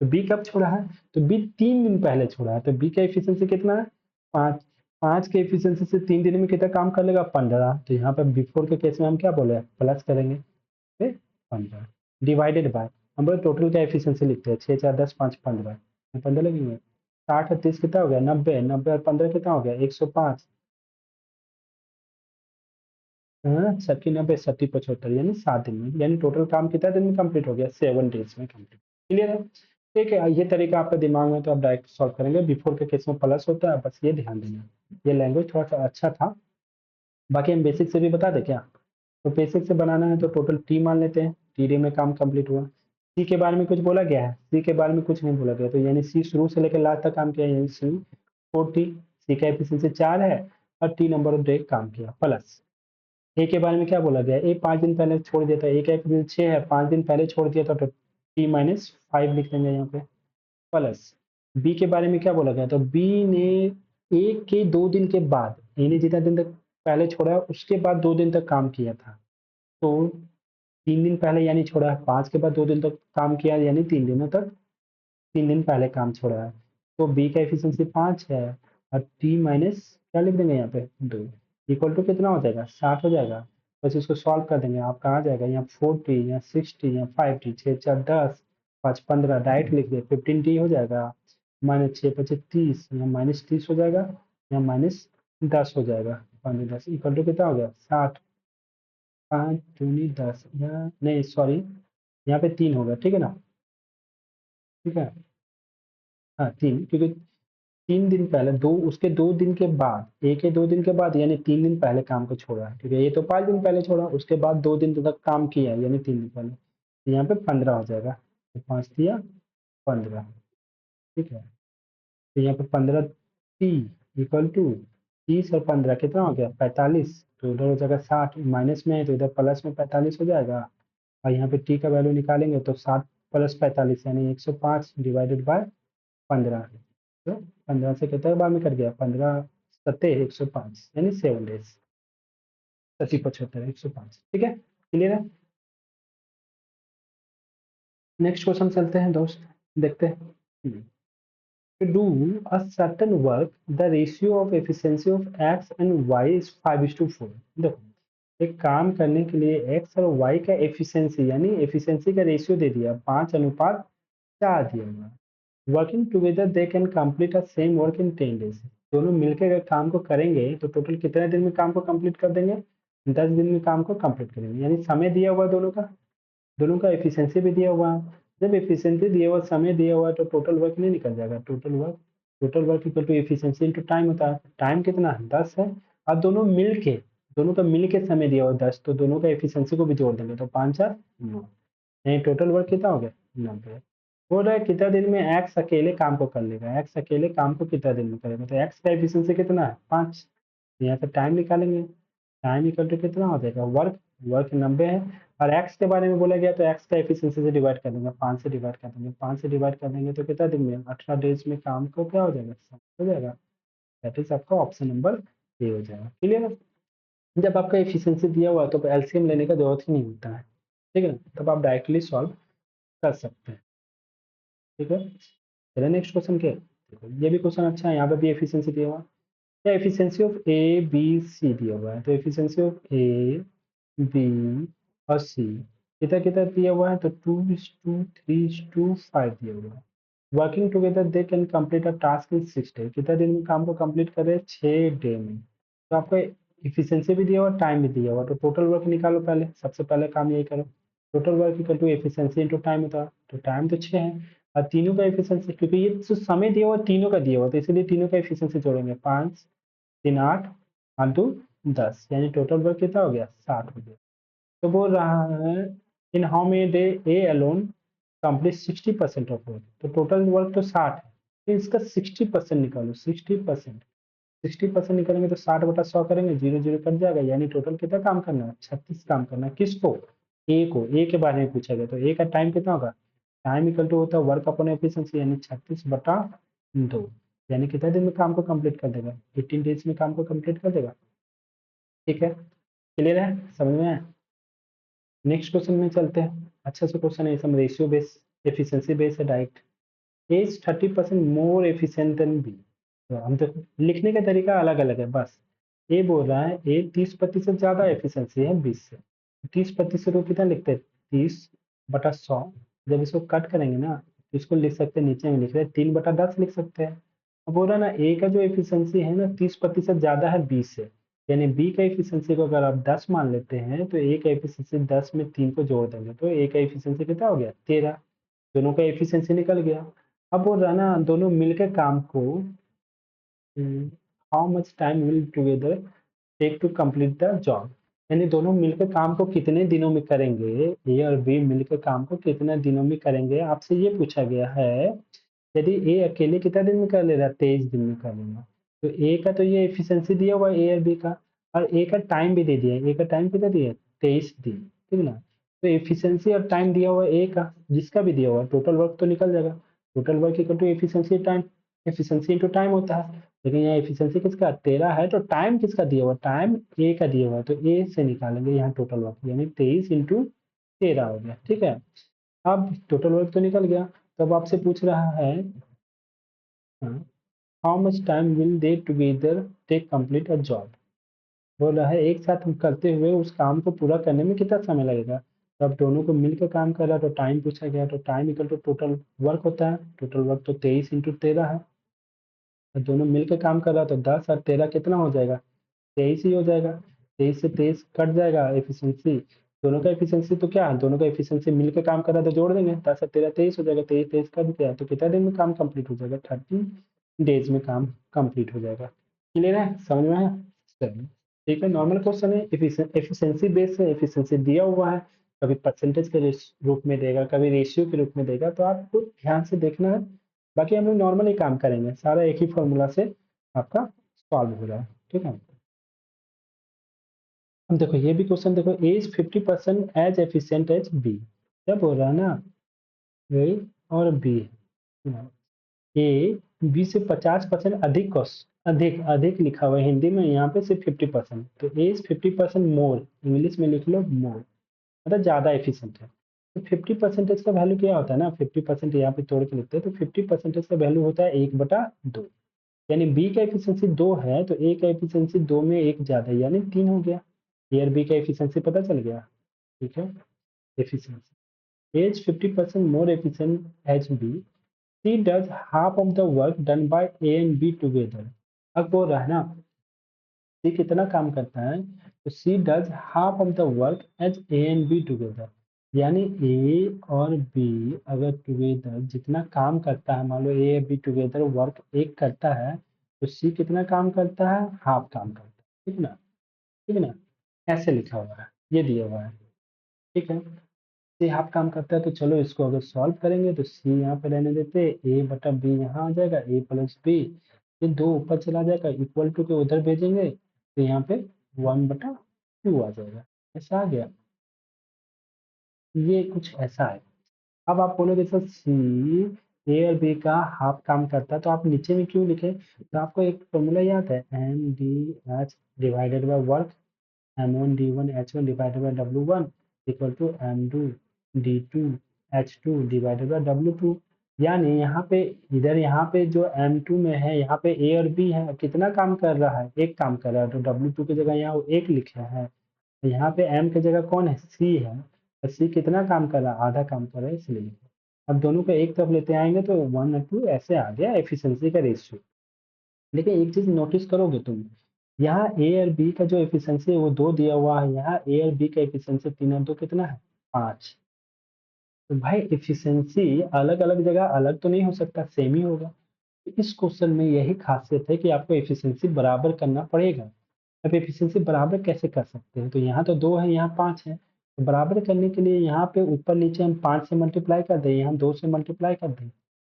S1: तो बी कब छोड़ा है, तो बी 3 दिन पहले छोड़ा है, तो बी का एफिशिएंसी कितना है, 5, 5 के एफिशिएंसी से 3 दिन में कितना काम कर लेगा, 15, तो यहाँ पर बिफोर के केस में हम क्या बोले, प्लस करेंगे, फिर 15 डिवाइडेड बाय, हम बोले टोटल का एफिशिएंसी लिखते हैं, 6 4 10 5 15, 15 लगेंगे, 60 और 30 कितना हो गया, 90, 90 और 15 कितना हो गया, 105, हाँ, 90 70 75 यानी 7 दिन में, यानी टोटल काम कितना दिन में कंप्लीट हो गया, 7 डेज में कंप्लीट, क्लियर है। ठीक है, ये तरीका आपके दिमाग में तो आप डायरेक्ट सॉल्व करेंगे, बिफोर के केस में प्लस होता है, बस ये ध्यान देना। ये लैंग्वेज थोड़ा सा अच्छा था, बाकी हम बेसिक से भी बता दें क्या, तो बेसिक से बनाना है तो टोटल टी मान लेते हैं, टी डे में काम कंप्लीट हुआ। सी के बारे में कुछ बोला गया है, सी के बारे में कुछ नहीं बोला गया, तो यानी सी शुरू से लेकर लास्ट तक काम किया, यानी सी 40, सी का एफिशिएंसी 4 है, और टी नंबर ऑफ डे काम किया, प्लस ए के बारे में क्या बोला गया, ए 5 दिन पहले छोड़ दिया था, ए का एफिशिएंसी 6 है, 5 दिन पहले छोड़ दिया था, तो टी माइनस 5 लिख देंगे यहाँ पे, प्लस बी के बारे में क्या बोला गया, तो बी ने ए के 2 दिन के बाद, ए ने जितना दिन तक पहले छोड़ा उसके बाद 2 दिन तक काम किया था, तो 3 दिन पहले यानी छोड़ा है, 5 के बाद 2 दिन तक काम किया यानी 3 दिनों तक 3 दिन पहले काम छोड़ा है। तो बी का एफिशिएंसी 5 है और टी माइनस क्या लिख देंगे यहाँ पे 2 इक्वल टू कितना हो जाएगा 60 हो जाएगा। बस इसको सॉल्व कर देंगे, आप कहाँ जाएगा यहाँ 40 यहाँ 60 यहाँ 5t 6 4 10 5 15 डायरेक्ट लिख दिए 15t हो जाएगा माइनस 6 25 30 यहाँ माइनस 30 हो जाएगा यहाँ माइनस 10 हो जाएगा 5 10 इक्वल टू कितना हो गया 60 5 दूनी 10 यहाँ नहीं सॉरी यहाँ पे 3 होगा ठीक है ना, ठीक है हाँ 3 क्योंकि 3 दिन पहले 2 उसके 2 दिन के बाद 1 या 2 दिन के बाद यानी 3 दिन पहले काम को छोड़ा है, ठीक है। ये तो 5 दिन पहले छोड़ा, उसके बाद 2 दिन तक काम किया यानी 3 दिन पहले, तो यहाँ पे 15 हो जाएगा। तो 5 दिया 15, ठीक है। तो यहाँ पे 15 टी इक्वल टू 30 और 15 कितना हो गया 45, तो उधर हो जाएगा 60 माइनस में है तो इधर प्लस में 45 हो जाएगा और यहाँ पे टी का वैल्यू निकालेंगे तो 60 प्लस 45 यानी 105 डिवाइडेड बाय 15, तो 15 से कितने बार में कट गया 15 सत्ते 105 यानी 7 डेज 75 105, ठीक है क्लियर है। नेक्स्ट क्वेश्चन चलते हैं दोस्त, देखते हैं। To do a certain work, the ratio of efficiency of x and y is 5:4। देखो एक काम करने के लिए x और y का एफिशिएंसी यानी एफिशिएंसी का रेशियो दे दिया 5:4 दिया हुआ। Working together they can complete a same work in 10 days. दोनों मिलकर अगर काम को करेंगे तो टोटल कितने दिन में काम को कंप्लीट कर देंगे 10 दिन में काम को कंप्लीट करेंगे, यानी समय दिया हुआ दोनों का एफिशिएंसी भी दिया हुआ है। जब एफिशिएंसी दिया हुआ समय दिया हुआ है तो टोटल वर्क नहीं निकल जाएगा, total work equal to efficiency into time होता है। टाइम कितना है 10 है और दोनों का मिल के समय दिया हुआ 10, तो दोनों का एफिशिएंसी को भी जोड़ देंगे तो 5 4 9 यानी टोटल वर्क कितना हो गया 90। बोल रहा है कितना दिन में एक्स अकेले काम को कर लेगा, एक्स अकेले काम को कितना दिन में करेगा, तो एक्स का एफिशिएंसी कितना है 5, यहाँ पे टाइम निकालेंगे, टाइम इक्वल टू कितना हो जाएगा वर्क, वर्क 90 है और एक्स के बारे में बोला गया तो एक्स का एफिशिएंसी से डिवाइड कर देंगे 5 से डिवाइड कर देंगे 5 से डिवाइड कर देंगे तो कितना दिन में 18 डेज में काम को क्या हो जाएगा हो जाएगा। दैट इज आपका ऑप्शन नंबर ए हो जाएगा, क्लियर है। जब आपका एफिशिएंसी दिया हुआ है तो एलसीएम लेने का जरूरत ही नहीं होता है, ठीक है, तब आप डायरेक्टली सॉल्व कर सकते हैं, ठीक है। चलिए नेक्स्ट क्वेश्चन क्या है, देखो ये भी क्वेश्चन अच्छा है, यहाँ पे भी एफिशिएंसी दिया हुआ है, क्या efficiency of A B C दिया हुआ है, तो एफिशिएंसी ऑफ ए बी और सी कितना कितना दिया हुआ है तो 2:3:5 दिया हुआ है। Working together they can complete a task in 6 day, कितना दिन में काम को कंप्लीट कर रहे हैं 6 डे में। तो आपको एफिशिएंसी भी दिया हुआ टाइम भी दिया हुआ, तो टोटल वर्क निकालो, पहले सबसे पहले काम यही करो, total work equal to efficiency into time होता है, तो टाइम तो 6 है और तीनों का एफिशिएंसी क्योंकि ये जो समय दिया हुआ तीनों का दिया हुआ तो इसलिए तीनों का एफिशिएंसी जोड़ेंगे 5 3 8 8 2 10 यानी टोटल वर्क कितना हो गया 60 हो गया। तो बोल रहा है इन how many day A alone complete 60% of work, तो टोटल वर्क तो 60 है तो इसका 60% निकालो 60% निकालेंगे तो 60/100 करेंगे 0 0 कट जाएगा यानी टोटल कितना काम करना है 36 काम करना है। किसको ए के बारे में पूछा गया तो ए का टाइम कितना होगा, टाइम इक्वल टू होता है वर्क अपॉन एफिशिएंसी यानी 36/2 यानी कितने दिन में काम को कंप्लीट कर देगा 18 डेज में काम को कंप्लीट कर देगा, ठीक है क्लियर है समझ में आया। नेक्स्ट क्वेश्चन में चलते हैं, अच्छा सा क्वेश्चन है, some ratio base efficiency base है direct, A is 30% more efficient than B, तो हम देखो लिखने का तरीका अलग अलग है, बस ए बोल रहा है ए 30% ज्यादा एफिशिएंसी है 20 से, 30% को कितना लिखते हैं 30/100, जब इसको कट करेंगे ना तो इसको लिख सकते हैं नीचे में लिख रहे हैं 3/10 लिख सकते हैं। अब बोल रहा है ना ए का जो एफिशिएंसी है ना 30% ज्यादा है 20 से, यानी बी का एफिशिएंसी को अगर आप 10 मान लेते हैं तो ए का एफिशिएंसी 10 में 3 को जोड़ देंगे तो ए का एफिशिएंसी कितना हो गया 13, दोनों का एफिशिएंसी निकल गया। अब बोल रहा है ना दोनों मिलकर काम को how much time will together take to complete the job, यानी दोनों मिलकर काम को कितने दिनों में करेंगे, ए और बी मिलकर काम को कितने दिनों में करेंगे आपसे ये पूछा गया है। यदि ए अकेले कितना दिन में कर ले रहा है 23 दिन में कर लेगा, तो ए का तो ये एफिशिएंसी दिया हुआ है ए और बी का और ए का टाइम भी दे दिया है, ए का टाइम कितना दिया है 23 दिन, ठीक है ना। तो एफिशिएंसी और टाइम दिया हुआ है ए का जिसका भी दिया हुआ है टोटल वर्क तो निकल जाएगा, total work equal to efficiency time, efficiency into time होता है, लेकिन यहाँ एफिशिएंसी किसका 13 है तो टाइम किसका दिया हुआ है टाइम ए का दिया हुआ है तो ए से निकालेंगे यहाँ टोटल वर्क यानी 23 इंटू 13 हो गया, ठीक है। अब टोटल वर्क तो निकल गया, तब आपसे पूछ रहा है how much time will they together take complete a job. बोल रहा है एक साथ हम करते हुए उस काम को पूरा करने में कितना समय लगेगा। तो अब दोनों को मिलकर काम कर रहा है तो टाइम पूछा गया, तो time equal to total work होता है। टोटल वर्क तो 23 इंटू 13 है, और दोनों मिलकर काम कर रहा है तो 10 और 13 कितना हो जाएगा, 23 ही हो जाएगा। 23 से 23 कट जाएगा एफिशिएंसी, दोनों का एफिशिएंसी तो क्या है, दोनों का एफिशिएंसी मिलकर काम कर रहा है तो जोड़ देंगे, 10 और 13 23 हो जाएगा। 23 23 कट गया तो कितना दिन में काम कंप्लीट हो जाएगा, 30 डेज में काम कंप्लीट हो जाएगा। क्लियर है, समझ में आया। चलिए, ठीक है, नॉर्मल क्वेश्चन है, एफिशिएंसी बेस है, एफिशिएंसी दिया हुआ है, कभी परसेंटेज के रूप में देगा, कभी रेशियो के रूप में देगा, तो आपको ध्यान से देखना है। बाकी हम लोग नॉर्मली काम करेंगे, सारा एक ही फॉर्मूला से आपका सॉल्व हो रहा है, ठीक है। अब देखो ये भी क्वेश्चन देखो, A is 50% as efficient as B. क्या बोल रहा है ना, ए और बी, ए बी से 50% अधिक कॉस्ट, अधिक अधिक लिखा हुआ है हिंदी में, यहाँ पे सिर्फ 50%, तो ए इज 50% मोर, इंग्लिश में लिख लो मोर, मतलब ज्यादा एफिशिएंट है। तो 50% का वैल्यू क्या होता है ना, 50% यहाँ पे तोड़ के लिखते हैं, तो 50% का वैल्यू होता है 1/2, यानी बी का एफिशिएंसी 2 है तो ए का एफिशिएंसी 2 में 1 ज्यादा है, यानी 3 हो गया। हियर बी का एफिशिएंसी पता चल गया, ठीक है। Efficiency is 50% more efficient as B. C does half of the work done by A and B together. अब बोल रहा है ना, C कितना काम करता है, तो C does half of the work as A and B together. यानी A और B अगर टुगेदर जितना काम करता है, मान लो A और B टुगेदर वर्क एक करता है, तो C कितना काम करता है, हाफ काम करता है, ठीक ना, ठीक ना, ऐसे लिखा हुआ है, ये दिया हुआ है, ठीक है। सी हाफ काम करता है, तो चलो इसको अगर सॉल्व करेंगे तो सी यहाँ पे रहने देते, ए बटा बी यहाँ आ जाएगा, ए प्लस बी, ये 2 ऊपर चला जाएगा, इक्वल टू के उधर भेजेंगे तो यहाँ पे 1/2 आ जाएगा, ऐसा आ गया। ये कुछ ऐसा है। अब आप बोलोगे सर सी ए और बी का हाफ काम करता है, तो आप नीचे में क्यों लिखे, तो आपको एक फॉर्मूला याद है, M D H divided by work, M1 D1 H1 divided by W1 equal to M2 D2 H2 divided by W2। यानी यहाँ पे, इधर यहाँ पे जो M2 में है, यहाँ पे A और B है, कितना काम कर रहा है, एक काम कर रहा है, तो W2 की जगह यहाँ एक लिखा है, तो यहाँ पे M की जगह कौन है, C है, और C कितना काम कर रहा है, आधा काम कर रहा है, इसलिए। अब दोनों को एक तरफ लेते आएंगे तो 1 और 2 ऐसे आ गया एफिशिएंसी का रेशियो। लेकिन एक चीज नोटिस करोगे तुम, यहाँ ए और बी का जो एफिशिएंसी है वो 2 दिया हुआ है, यहाँ ए और बी का एफिशिएंसी 3 और 2 कितना है, 5। तो भाई एफिशिएंसी अलग अलग जगह अलग तो नहीं हो सकता, सेम ही होगा। तो इस क्वेश्चन में यही खासियत है कि आपको एफिशिएंसी बराबर करना पड़ेगा। अब एफिशिएंसी बराबर कैसे कर सकते हैं, तो यहाँ तो 2 है, यहाँ 5 है, तो बराबर करने के लिए यहाँ पे ऊपर नीचे हम 5 से मल्टीप्लाई कर दें, यहाँ 2 से मल्टीप्लाई कर दें,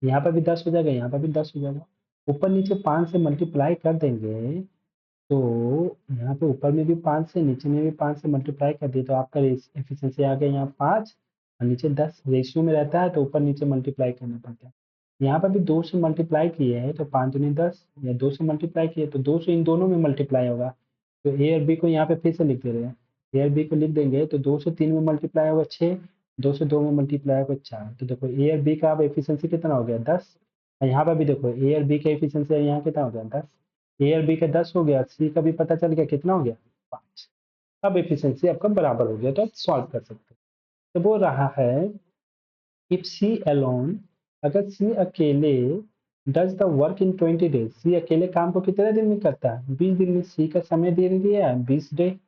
S1: यहाँ पर भी 10 हो जाएगा, यहाँ पर भी 10 हो जाएगा। ऊपर नीचे 5 से मल्टीप्लाई कर देंगे तो यहाँ पे ऊपर में भी 5 से, नीचे में भी 5 से मल्टीप्लाई कर दिए, तो आपका एफिशिएंसी आ गया यहाँ 5 और नीचे 10, रेशियो में रहता है तो ऊपर नीचे मल्टीप्लाई करना पड़ता है। यहाँ पर भी 2 से मल्टीप्लाई किए हैं तो 5 दूनी 10, या 2 से मल्टीप्लाई किए तो 2 से इन दोनों में मल्टीप्लाई होगा, तो ए और बी को यहाँ पे फिर से लिख दे रहे हैं, ए और बी को लिख देंगे तो 2 से 3 में मल्टीप्लाई होगा 6, 2 से 2 में मल्टीप्लाई होगा 4, तो देखो ए और बी का अब एफिशिएंसी कितना हो गया 10, और यहाँ पर भी देखो ए और बी का एफिशिएंसी यहाँ कितना हो गया 10, ए और बी का 10 हो गया, सी का भी पता चल गया कितना हो गया 5। अब एफिशिएंसी आपका बराबर हो गया, तो आप सॉल्व कर सकते हैं। तो बोल रहा है इफ सी अलोन, अगर सी अकेले does the work in 20 days, C अकेले काम को कितने दिन में करता है, 20 दिन में, सी का समय दे दिया है 20 डे,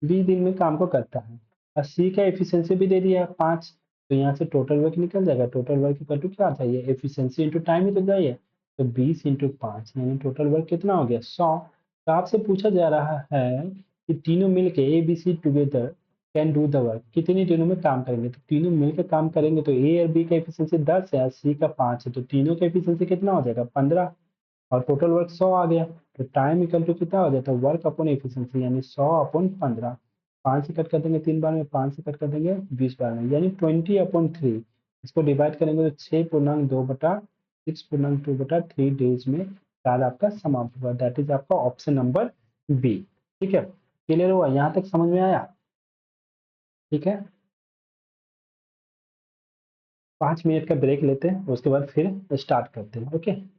S1: 20 दिन में काम को करता है, और सी का एफिशिएंसी भी दे दिया है 5, तो यहाँ से टोटल वर्क निकल जाएगा, टोटल वर्क इक्वल टू क्या चाहिए, एफिशिएंसी इंटू टाइम ही तो चाहिए, तो 20 इंटू 5 यानी टोटल वर्क कितना हो गया 100। तो आपसे पूछा जा रहा है कि तीनों मिलके A B C together can do the work, कितनी दिनों में काम करेंगे, तो तीनों मिलकर काम करेंगे तो ए और बी का एफिशिएंसी 10 है और सी का 5 है, तो तीनों का एफिशिएंसी कितना हो जाएगा 15, और टोटल वर्क 100 आ गया, तो टाइम इक्वल टू कितना हो जाता है, वर्क अपॉन एफिशिएंसी, यानी 100/15, 5 से कट कर देंगे 3 बार में, 5 से कट कर देंगे 20 बार में, यानी 20/3। इसको डिवाइड करेंगे तो 6.2/6.2/3 डेज में कार्य आपका समाप्त हुआ, दैट इज आपका ऑप्शन नंबर बी। ठीक है, क्लियर हुआ, यहाँ तक समझ में आया, ठीक है। 5 मिनट का ब्रेक लेते हैं, उसके बाद फिर स्टार्ट करते हैं, ओके?